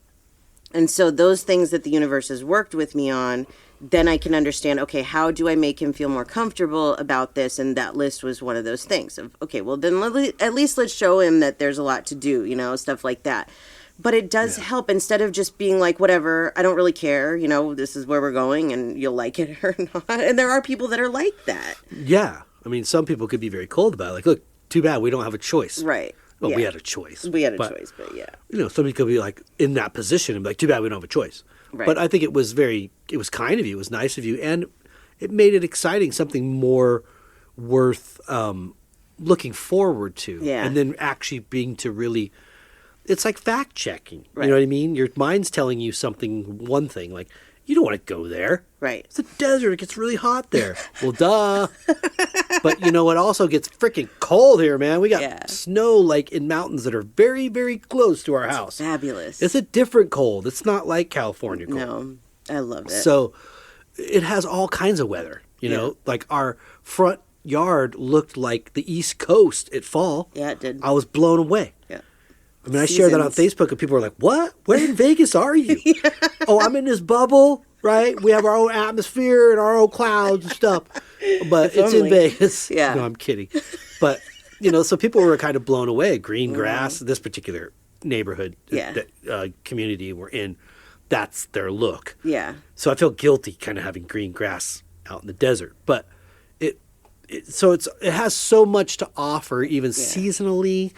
Speaker 3: And so those things that the universe has worked with me on, then I can understand, okay, how do I make him feel more comfortable about this? And that list was one of those things of, okay, well, then at least let's show him that there's a lot to do, you know, stuff like that. But it does help, instead of just being like, whatever, I don't really care, you know, this is where we're going and you'll like it or not. And there are people that are like that.
Speaker 2: Yeah. I mean, some people could be very cold about it. Like, look, too bad we don't have a choice.
Speaker 3: Right.
Speaker 2: Well,
Speaker 3: yeah.
Speaker 2: we had a choice.
Speaker 3: We had a
Speaker 2: but,
Speaker 3: choice, but yeah.
Speaker 2: You know, somebody could be like in that position and be like, too bad we don't have a choice.
Speaker 3: Right.
Speaker 2: But I think it was kind of you. It was nice of you. And it made it exciting, something more worth looking forward to.
Speaker 3: Yeah.
Speaker 2: And then actually being to really, it's like fact checking.
Speaker 3: Right.
Speaker 2: You know what I mean? Your mind's telling you something, one thing, like, you don't want to go there.
Speaker 3: Right.
Speaker 2: It's a desert. It gets really hot there. Well, duh. But you know, it also gets freaking cold here, man. We got
Speaker 3: Yeah.
Speaker 2: snow like in mountains that are very, very close to our house.
Speaker 3: Fabulous.
Speaker 2: It's a different cold. It's not like California cold.
Speaker 3: No, I love it.
Speaker 2: So it has all kinds of weather. You know, like our front yard looked like the East Coast at fall.
Speaker 3: Yeah, it did.
Speaker 2: I was blown away.
Speaker 3: Yeah.
Speaker 2: I mean, I shared that on
Speaker 3: Seasons.
Speaker 2: Facebook, and people were like, "What? Where in Vegas are you?" Oh, I'm in this bubble, right? We have our own atmosphere and our own clouds and stuff, but it's in
Speaker 3: only.
Speaker 2: Vegas.
Speaker 3: Yeah.
Speaker 2: No, I'm kidding. But you know, so people were kind of blown away. Green grass, this particular neighborhood,
Speaker 3: Yeah.
Speaker 2: community we're in, that's their look.
Speaker 3: Yeah.
Speaker 2: So I feel guilty kind of having green grass out in the desert, but it has so much to offer, even seasonally.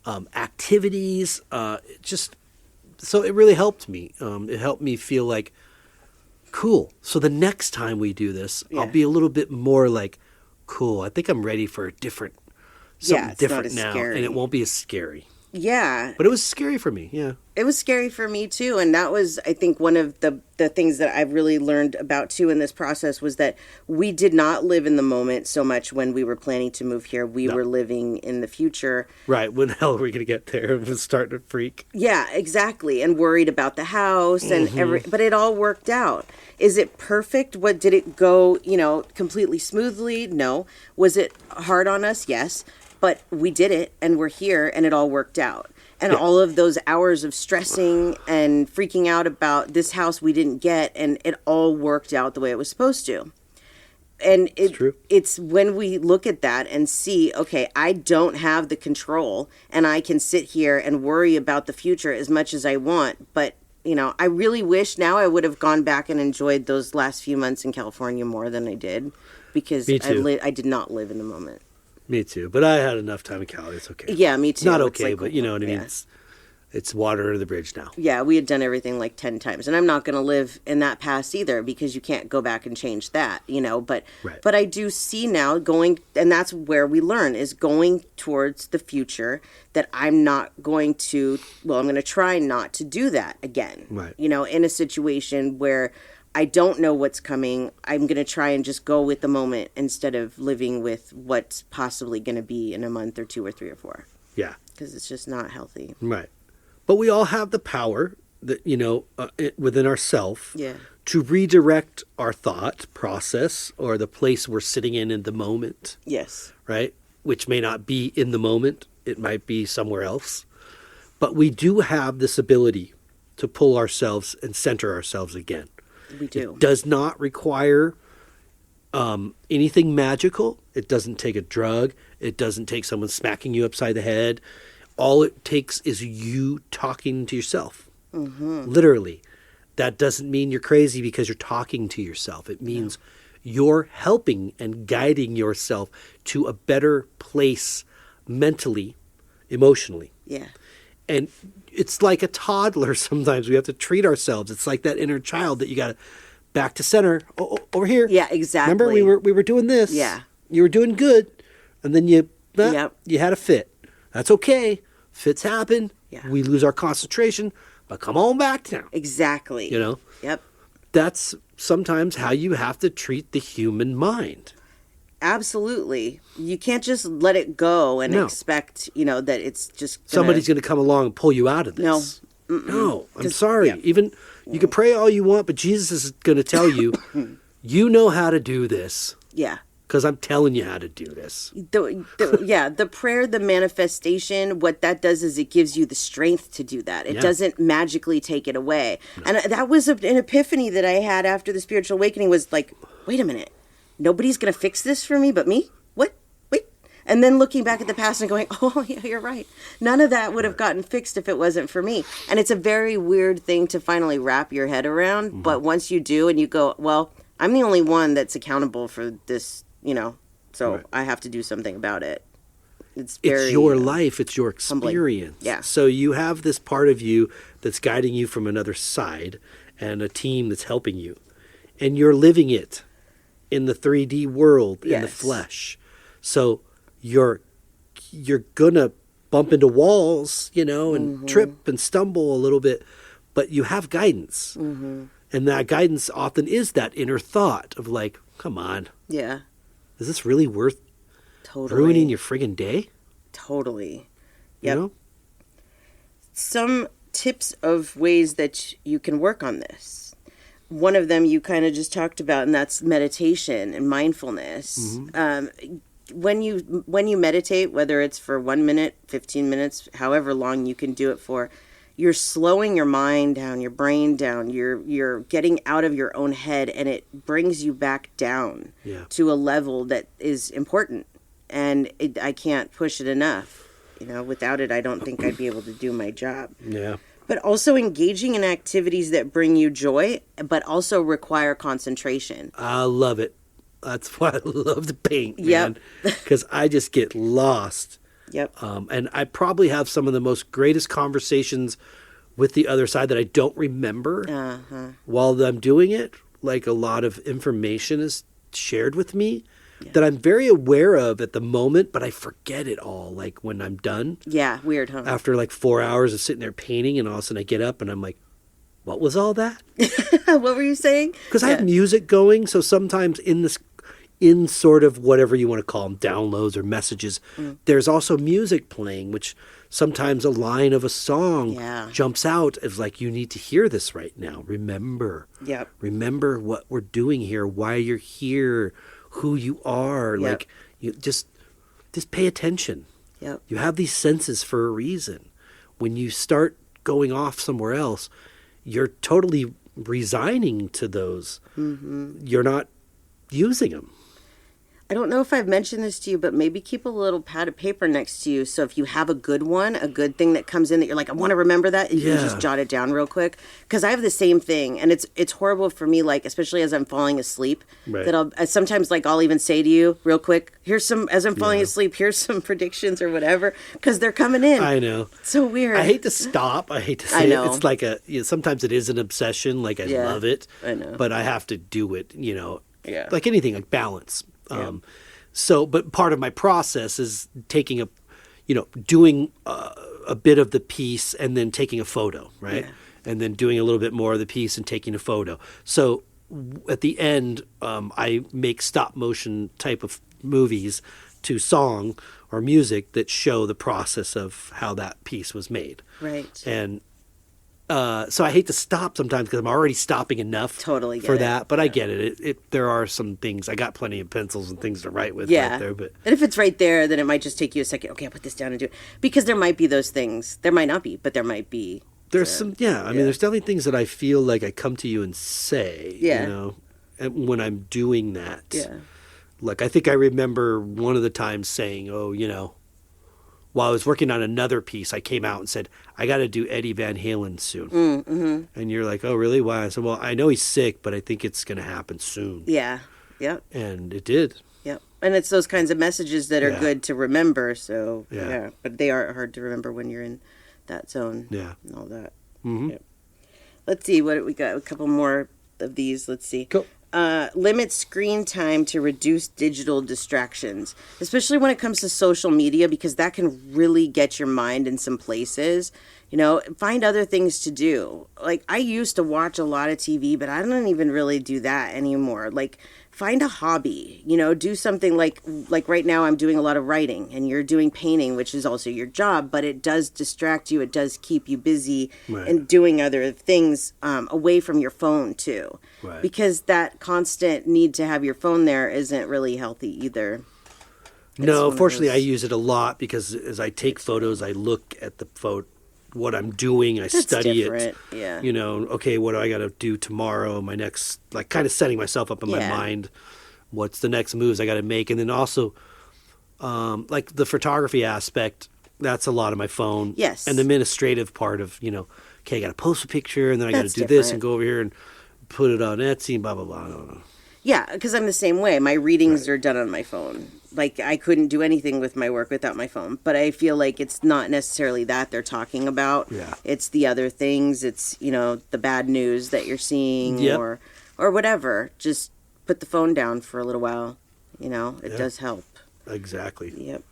Speaker 2: activities. So it really helped me. It helped me feel like, cool. So the next time we do this, I'll be a little bit more like, cool. I think I'm ready for something
Speaker 3: it's
Speaker 2: different
Speaker 3: not as
Speaker 2: now,
Speaker 3: scary.
Speaker 2: and it won't be as scary.
Speaker 3: Yeah.
Speaker 2: But it was scary for me. Yeah.
Speaker 3: It was scary for me too, and that was, I think, one of the things that I've really learned about too in this process was that we did not live in the moment so much when we were planning to move here. We were living in the future.
Speaker 2: Right. When the hell are we going to get there? It was starting to freak.
Speaker 3: Yeah, exactly, and worried about the house and but it all worked out. Is it perfect? What did it go, completely smoothly? No. Was it hard on us? Yes. But we did it, and we're here, and it all worked out. And all of those hours of stressing and freaking out about this house we didn't get, and it all worked out the way it was supposed to. And it's when we look at that and see, okay, I don't have the control, and I can sit here and worry about the future as much as I want. But, I really wish now I would have gone back and enjoyed those last few months in California more than I did, because I did not live in the moment.
Speaker 2: Me too. But I had enough time in Cali. It's okay.
Speaker 3: Yeah, me too.
Speaker 2: Not okay, but you know what I mean? It's water under the bridge now.
Speaker 3: Yeah, we had done everything like 10 times. And I'm not going to live in that past either, because you can't go back and change that, But I do see now going, and that's where we learn, is going towards the future, that I'm not going to, I'm going to try not to do that again.
Speaker 2: Right.
Speaker 3: In a situation where I don't know what's coming, I'm going to try and just go with the moment instead of living with what's possibly going to be in a month or 2 or 3 or 4.
Speaker 2: Yeah.
Speaker 3: Because it's just not healthy.
Speaker 2: Right. But we all have the power that, within ourselves to redirect our thought process or the place we're sitting in the moment.
Speaker 3: Yes.
Speaker 2: Right? Which may not be in the moment. It might be somewhere else. But we do have this ability to pull ourselves and center ourselves again.
Speaker 3: We do.
Speaker 2: It does not require anything magical. It doesn't take a drug. It doesn't take someone smacking you upside the head. All it takes is you talking to yourself. Mm-hmm. Literally. That doesn't mean you're crazy because you're talking to yourself. It means you're helping and guiding yourself to a better place mentally, emotionally.
Speaker 3: Yeah.
Speaker 2: And it's like a toddler sometimes. We have to treat ourselves. It's like that inner child that you got to back to center. Oh, over here.
Speaker 3: Yeah, exactly.
Speaker 2: Remember we were doing this.
Speaker 3: Yeah.
Speaker 2: You were doing good. And then you had a fit. That's okay. Fits happen.
Speaker 3: Yeah.
Speaker 2: We lose our concentration. But come on back now.
Speaker 3: Exactly. Yep.
Speaker 2: That's sometimes how you have to treat the human mind.
Speaker 3: Absolutely. You can't just let it go and expect, that it's just
Speaker 2: somebody's going to come along and pull you out of this. No, I'm sorry. Even you can pray all you want, but Jesus is going to tell you, you know how to do this.
Speaker 3: Yeah.
Speaker 2: Because I'm telling you how to do this.
Speaker 3: The prayer, the manifestation, what that does is it gives you the strength to do that. It doesn't magically take it away. No. And that was an epiphany that I had after the spiritual awakening, was like, wait a minute. Nobody's going to fix this for me but me? What? Wait. And then looking back at the past and going, oh, yeah, you're right. None of that would have gotten fixed if it wasn't for me. And it's a very weird thing to finally wrap your head around. Mm-hmm. But once you do and you go, well, I'm the only one that's accountable for this, so I have to do something about it. It's
Speaker 2: your life. It's your experience.
Speaker 3: Humbling. Yeah.
Speaker 2: So you have this part of you that's guiding you from another side and a team that's helping you. And you're living it in the 3D world, in the flesh. So you're gonna bump into walls, and trip and stumble a little bit, but you have guidance. Mm-hmm. And that guidance often is that inner thought of like, come on.
Speaker 3: Yeah.
Speaker 2: Is this really worth ruining your friggin' day?
Speaker 3: Totally. Yep. Some tips of ways that you can work on this. One of them you kind of just talked about, and that's meditation and mindfulness. Mm-hmm. When you meditate, whether it's for 1 minute, 15 minutes, however long you can do it for, you're slowing your mind down, your brain down. You're getting out of your own head, and it brings you back down to a level that is important. And I can't push it enough. Without it, I don't think I'd be able to do my job. Yeah. But also engaging in activities that bring you joy, but also require concentration.
Speaker 2: I love it. That's why I love to paint, man. Because I just get lost
Speaker 3: Yep.
Speaker 2: And I probably have some of the most greatest conversations with the other side that I don't remember while I'm doing it. Like a lot of information is shared with me that I'm very aware of at the moment, but I forget it all. Like when I'm done.
Speaker 3: Yeah, weird, huh?
Speaker 2: After like 4 hours of sitting there painting, and all of a sudden I get up and I'm like, what was all that?
Speaker 3: What were you saying?
Speaker 2: Because I have music going, so sometimes in sort of whatever you want to call them, downloads or messages, there's also music playing, which sometimes a line of a song jumps out as like, you need to hear this right now. Remember.
Speaker 3: Yep.
Speaker 2: Remember what we're doing here, why you're here, who you are.
Speaker 3: Yep.
Speaker 2: Like, you just pay attention.
Speaker 3: Yep.
Speaker 2: You have these senses for a reason. When you start going off somewhere else, you're totally resigning to those. You're not using them.
Speaker 3: I don't know if I've mentioned this to you, but maybe keep a little pad of paper next to you. So if you have a good one, a good thing that comes in that you're like, I want to remember that, you can just jot it down real quick. Because I have the same thing, and it's horrible for me, like especially as I'm falling asleep.
Speaker 2: Right.
Speaker 3: That sometimes like I'll even say to you real quick, here's some as I'm falling asleep. Here's some predictions or whatever, because they're coming in.
Speaker 2: I know.
Speaker 3: It's so weird.
Speaker 2: I hate to stop. I hate to say
Speaker 3: I know.
Speaker 2: it. It's like sometimes it is an obsession. Like I love it.
Speaker 3: I know.
Speaker 2: But I have to do it.
Speaker 3: Yeah.
Speaker 2: Like anything, like balance. So, but part of my process is taking doing a bit of the piece and then taking a photo, right?
Speaker 3: Yeah.
Speaker 2: And then doing a little bit more of the piece and taking a photo. So at the end, I make stop motion type of movies to song or music that show the process of how that piece was made.
Speaker 3: Right.
Speaker 2: And so I hate to stop sometimes because I'm already stopping enough
Speaker 3: Totally get
Speaker 2: for
Speaker 3: it.
Speaker 2: that. But I get it. There are some things. I got plenty of pencils and things to write with right there. But
Speaker 3: and if it's right there, then it might just take you a second. Okay, I'll put this down and do it. Because there might be those things. There might not be, but there might be.
Speaker 2: there's some, I mean, there's definitely things that I feel like I come to you and say, and when I'm doing that.
Speaker 3: Yeah.
Speaker 2: Like, I think I remember one of the times saying, while I was working on another piece, I came out and said, I got to do Eddie Van Halen soon. And you're like, oh, really? Why? I said, well, I know he's sick, but I think it's going to happen soon.
Speaker 3: Yeah. Yep.
Speaker 2: And it did.
Speaker 3: Yep. And it's those kinds of messages that are good to remember. So, but they are hard to remember when you're in that zone.
Speaker 2: Yeah.
Speaker 3: And all that.
Speaker 2: Mm-hmm.
Speaker 3: Yep. Let's see. What we got? A couple more of these. Let's see.
Speaker 2: Cool.
Speaker 3: Limit screen time to reduce digital distractions, especially when it comes to social media, because that can really get your mind in some places. Find other things to do. Like, I used to watch a lot of TV, but I don't even really do that anymore. Like, find a hobby, do something like right now I'm doing a lot of writing and you're doing painting, which is also your job, but it does distract you. It does keep you busy and doing other things away from your phone too.
Speaker 2: Right.
Speaker 3: Because that constant need to have your phone there isn't really healthy either.
Speaker 2: No, fortunately I use it a lot because as I take photos, I look at the photo, what I'm doing, I study
Speaker 3: different.
Speaker 2: it.
Speaker 3: Yeah.
Speaker 2: Okay, what do I got to do tomorrow? My next, like, kind of setting myself up in my mind. What's the next moves I got to make? And then also, like the photography aspect, that's a lot of my phone.
Speaker 3: Yes.
Speaker 2: And the administrative part of, okay, I got to post a picture and then I got to do this and go over here and put it on Etsy and blah, blah, blah. I don't know.
Speaker 3: Yeah, because I'm the same way. My readings are done on my phone. Like, I couldn't do anything with my work without my phone. But I feel like it's not necessarily that they're talking about.
Speaker 2: Yeah.
Speaker 3: It's the other things. It's, the bad news that you're seeing or whatever. Just put the phone down for a little while. It does help.
Speaker 2: Exactly.
Speaker 3: Yep.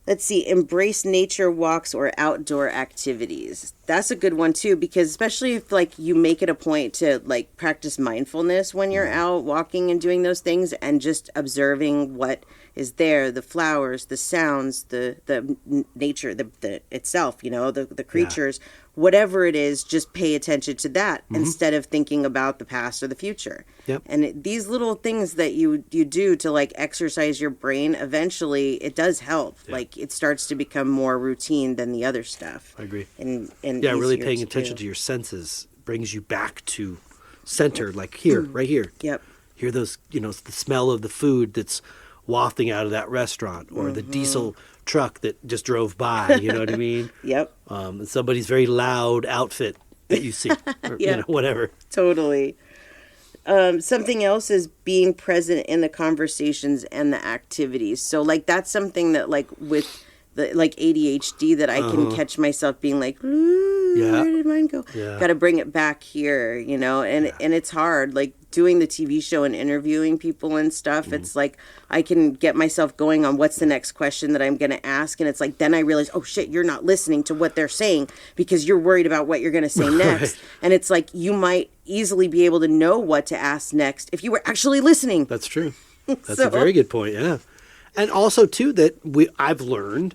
Speaker 3: Let's see, embrace nature walks or outdoor activities. That's a good one too, because especially if you make it a point to practice mindfulness when you're out walking and doing those things and just observing what is there, the flowers, the sounds, the nature, the itself, the creatures, whatever it is, just pay attention to that instead of thinking about the past or the future.
Speaker 2: Yep.
Speaker 3: And these little things that you do to exercise your brain, eventually it does help. Yeah. It starts to become more routine than the other stuff.
Speaker 2: I agree.
Speaker 3: And
Speaker 2: really paying attention to your senses brings you back to center, like here, right here.
Speaker 3: Yep.
Speaker 2: Hear those, the smell of the food that's wafting out of that restaurant or the diesel truck that just drove by, you know what I mean?
Speaker 3: Yep.
Speaker 2: Somebody's very loud outfit that you see, or, whatever.
Speaker 3: Totally. Something else is being present in the conversations and the activities. So that's something that with like ADHD that I can catch myself being like, "Ooh,
Speaker 2: Yeah.
Speaker 3: where did mine go?
Speaker 2: Yeah.
Speaker 3: Got to bring it back here, and it's hard. Like doing the TV show and interviewing people and stuff. It's like I can get myself going on what's the next question that I'm going to ask, and it's like then I realize, oh shit, you're not listening to what they're saying because you're worried about what you're going to say next, and it's like you might easily be able to know what to ask next if you were actually listening.
Speaker 2: That's true. That's a very good point. Yeah. And also too that I've learned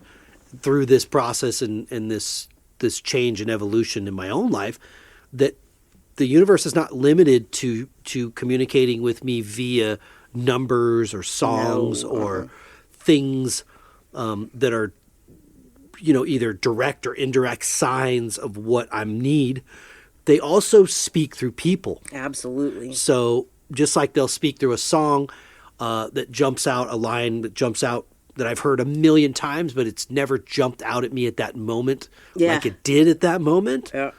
Speaker 2: through this process and this change and evolution in my own life that the universe is not limited to communicating with me via numbers or songs or things that are either direct or indirect signs of what I need. They also speak through people.
Speaker 3: Absolutely.
Speaker 2: So just like they'll speak through a song that jumps out, a line that jumps out that I've heard a million times, but it's never jumped out at me at that moment like it did at that moment.
Speaker 3: Yeah.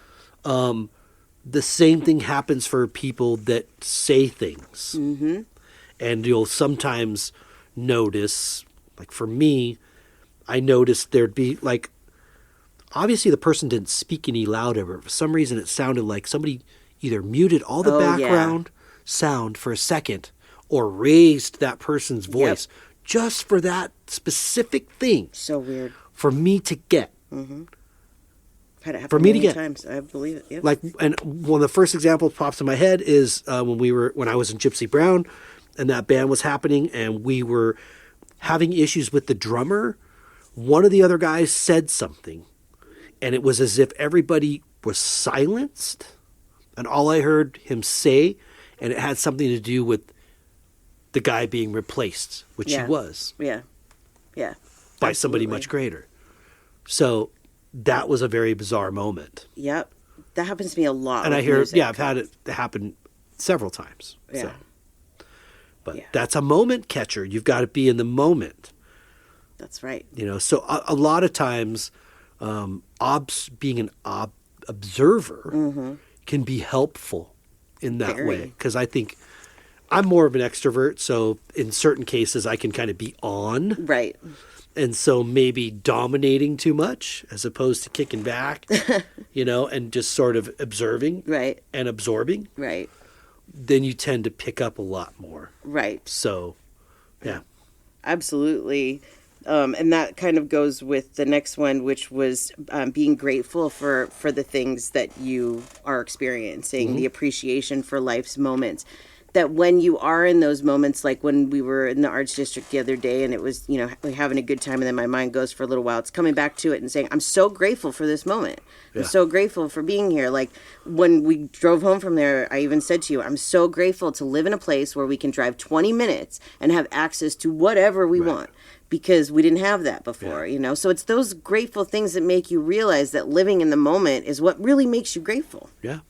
Speaker 2: The same thing happens for people that say things.
Speaker 3: Mm-hmm.
Speaker 2: And you'll sometimes notice, like for me, I noticed there'd be like, obviously the person didn't speak any louder, but for some reason it sounded like somebody either muted all the background sound for a second or raised that person's voice just for that specific thing.
Speaker 3: So weird.
Speaker 2: For me to get.
Speaker 3: Mm-hmm. Had it happen
Speaker 2: For me to
Speaker 3: many
Speaker 2: get.
Speaker 3: times. I believe it. Yep.
Speaker 2: Like, and one of the first examples pops in my head is when I was in Gypsy Brown and that band was happening and we were having issues with the drummer. One of the other guys said something and it was as if everybody was silenced and all I heard him say, and it had something to do with the guy being replaced, which he was.
Speaker 3: Yeah. Yeah.
Speaker 2: By somebody much greater. So that was a very bizarre moment.
Speaker 3: Yep. That happens to me a lot.
Speaker 2: And I hear, I've had it happen several times.
Speaker 3: Yeah.
Speaker 2: So. But that's a moment catcher. You've got to be in the moment.
Speaker 3: That's right.
Speaker 2: So a lot of times, being an observer can be helpful in that way. Because I think I'm more of an extrovert. So in certain cases, I can kind of be on.
Speaker 3: Right.
Speaker 2: And so maybe dominating too much as opposed to kicking back, and just sort of observing and absorbing.
Speaker 3: Right.
Speaker 2: Then you tend to pick up a lot more.
Speaker 3: Right.
Speaker 2: So, yeah.
Speaker 3: Absolutely. And that kind of goes with the next one, which was being grateful for the things that you are experiencing, the appreciation for life's moments. That when you are in those moments, like when we were in the arts district the other day and it was, having a good time and then my mind goes for a little while, it's coming back to it and saying, I'm so grateful for this moment. I'm so grateful for being here. Like when we drove home from there, I even said to you, I'm so grateful to live in a place where we can drive 20 minutes and have access to whatever we want. Because we didn't have that before, So it's those grateful things that make you realize that living in the moment is what really makes you grateful.
Speaker 2: Yeah.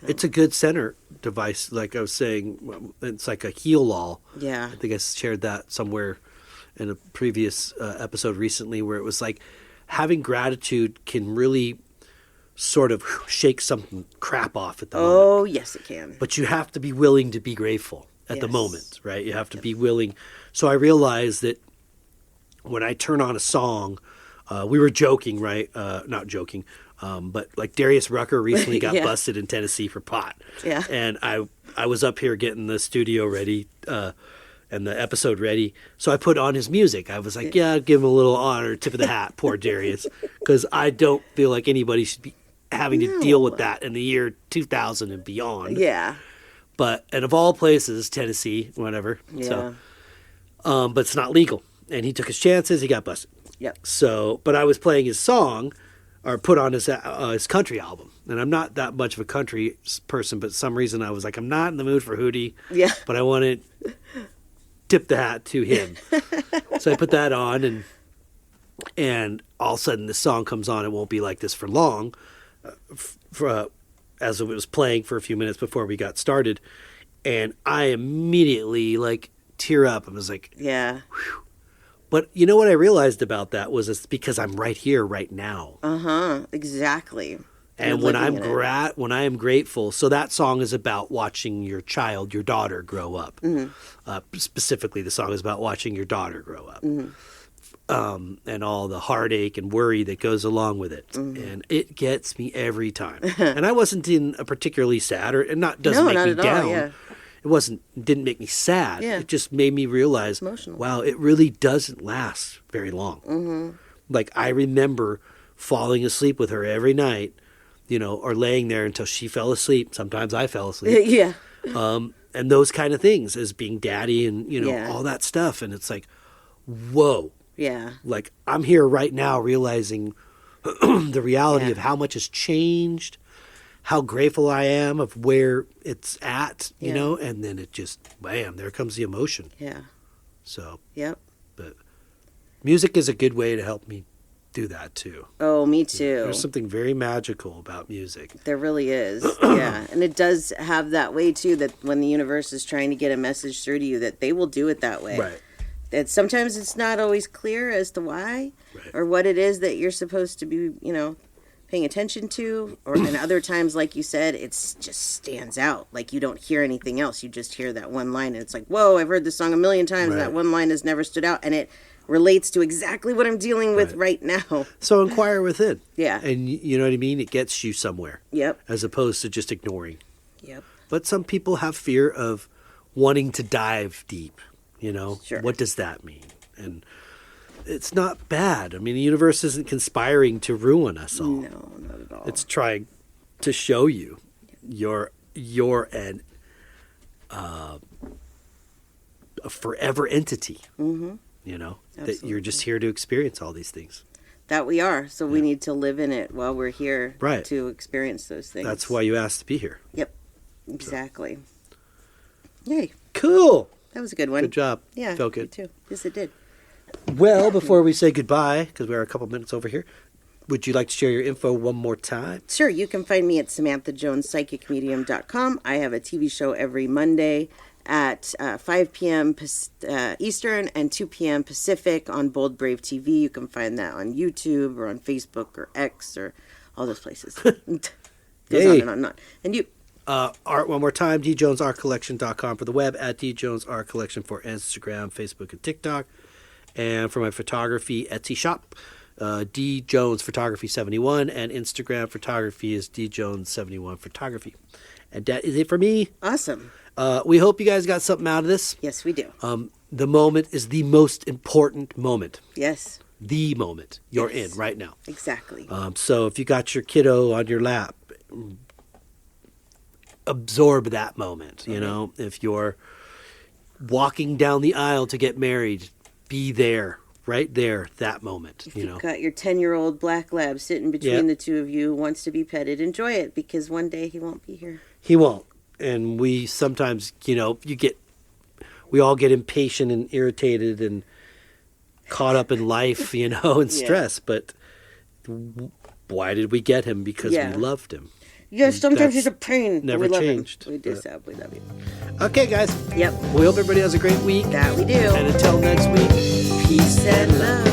Speaker 2: It's a good center device. Like I was saying, it's like a heal-all.
Speaker 3: Yeah.
Speaker 2: I think I shared that somewhere in a previous episode recently where it was like having gratitude can really sort of shake some crap off at the moment.
Speaker 3: Oh, yes, it can.
Speaker 2: But you have to be willing to be grateful at the moment, right? You have to be willing. So I realized that when I turn on a song, we were joking, right? Not joking. But like Darius Rucker recently got busted in Tennessee for pot. Yeah. And I was up here getting the studio ready and the episode ready. So I put on his music. I was like, I'll give him a little honor, tip of the hat, poor Darius. Because I don't feel like anybody should be having to deal with that in the year 2000 and beyond.
Speaker 3: Yeah.
Speaker 2: But, and of all places, Tennessee, whatever.
Speaker 3: Yeah.
Speaker 2: So, but it's not legal. And he took his chances. He got busted.
Speaker 3: Yep.
Speaker 2: So, but I was playing his song. Or put on his country album. And I'm not that much of a country person, but for some reason I was like, I'm not in the mood for Hootie.
Speaker 3: Yeah.
Speaker 2: But I want to tip the hat to him. So I put that on, and all of a sudden this song comes on. It won't be like this for long, as it was playing for a few minutes before we got started. And I immediately tear up. I was like,
Speaker 3: yeah.
Speaker 2: Whew. But you know what I realized about that was it's because I'm right here, right now.
Speaker 3: Exactly.
Speaker 2: And when I'm grateful, so that song is about watching your child, your daughter, grow up. Specifically, the song is about watching your daughter grow up. and all the heartache and worry that goes along with it. And it gets me every time. And I wasn't in a particularly sad, or doesn't make
Speaker 3: not
Speaker 2: me
Speaker 3: at all,
Speaker 2: down.
Speaker 3: yeah.
Speaker 2: It didn't make me sad.
Speaker 3: Yeah.
Speaker 2: It just made me realize,
Speaker 3: Emotional.
Speaker 2: wow, it really doesn't last very long. Like, I remember falling asleep with her every night, or laying there until she fell asleep. Sometimes I fell asleep.
Speaker 3: Yeah.
Speaker 2: And those kind of things, as being daddy and,
Speaker 3: Yeah.
Speaker 2: all that stuff. And it's like, whoa.
Speaker 3: Yeah.
Speaker 2: Like, I'm here right now realizing the reality
Speaker 3: Yeah.
Speaker 2: of how much has changed, how grateful I am of where it's at,
Speaker 3: Yeah.
Speaker 2: and then it just, bam, there comes the emotion.
Speaker 3: Yeah.
Speaker 2: So,
Speaker 3: Yep.
Speaker 2: but music is a good way to help me do that too.
Speaker 3: Oh, me too.
Speaker 2: There's something very magical about music.
Speaker 3: There really is. Yeah. And it does have that way too, that when the universe is trying to get a message through to you, that they will do it that way.
Speaker 2: Right.
Speaker 3: That sometimes it's not always clear as to why
Speaker 2: Right.
Speaker 3: or what it is that you're supposed to be, paying attention to. And other times, like you said, it's just stands out. Like you don't hear anything else. You just hear that one line and it's like, whoa, I've heard this song a million times.
Speaker 2: Right.
Speaker 3: That one line has never stood out. And it relates to exactly what I'm dealing with right now.
Speaker 2: So inquire within.
Speaker 3: Yeah.
Speaker 2: And you know what I mean? It gets you somewhere.
Speaker 3: Yep.
Speaker 2: As opposed to just ignoring.
Speaker 3: Yep.
Speaker 2: But some people have fear of wanting to dive deep.
Speaker 3: Sure.
Speaker 2: What does that mean? And it's not bad. I mean, the universe isn't conspiring to ruin us all.
Speaker 3: No, not at all.
Speaker 2: It's trying to show you you're a forever entity. That you're just here to experience all these things.
Speaker 3: That we are. So we need to live in it while we're here
Speaker 2: Right.
Speaker 3: to experience those things.
Speaker 2: That's why you asked to be here.
Speaker 3: Yep. Exactly. Yay.
Speaker 2: Cool.
Speaker 3: That was a good one.
Speaker 2: Good job.
Speaker 3: Yeah.
Speaker 2: Felt
Speaker 3: me
Speaker 2: good.
Speaker 3: too. Yes, it did.
Speaker 2: Well, before we say goodbye, because we're a couple minutes over here, would you like to share your info one more time?
Speaker 3: Sure. You can find me at SamanthaJonesPsychicMedium.com. I have a TV show every Monday at 5 p.m. Eastern and 2 p.m. Pacific on Bold Brave TV. You can find that on YouTube or on Facebook or X or all those places. Goes
Speaker 2: Yay.
Speaker 3: on and on and on. And you...
Speaker 2: Art one more time, djonesartcollection.com for the web, at djonesartcollection for Instagram, Facebook, and TikTok. And for my photography, Etsy shop, D Jones Photography 71, and Instagram photography is djones71 photography. And that is it for me.
Speaker 3: Awesome.
Speaker 2: We hope you guys got something out of this.
Speaker 3: Yes, we do.
Speaker 2: The moment is the most important moment.
Speaker 3: Yes.
Speaker 2: The moment you're
Speaker 3: Yes.
Speaker 2: in right now.
Speaker 3: Exactly.
Speaker 2: So if you got your kiddo on your lap, absorb that moment. If you're walking down the aisle to get married, be there, right there, that moment.
Speaker 3: If you've got your 10-year-old black lab sitting between the two of you who wants to be petted, enjoy it, because one day he won't be here.
Speaker 2: He won't. And we sometimes, we all get impatient and irritated and caught up in life, and stress. But why did we get him? Because we loved him.
Speaker 3: Yes, sometimes
Speaker 2: That's
Speaker 3: he's a pain. But
Speaker 2: never
Speaker 3: we love
Speaker 2: changed.
Speaker 3: Him. We do, Sab. We love you.
Speaker 2: Okay, guys.
Speaker 3: Yep.
Speaker 2: We hope everybody has a great week.
Speaker 3: That we do.
Speaker 2: And until next week,
Speaker 3: Peace and love.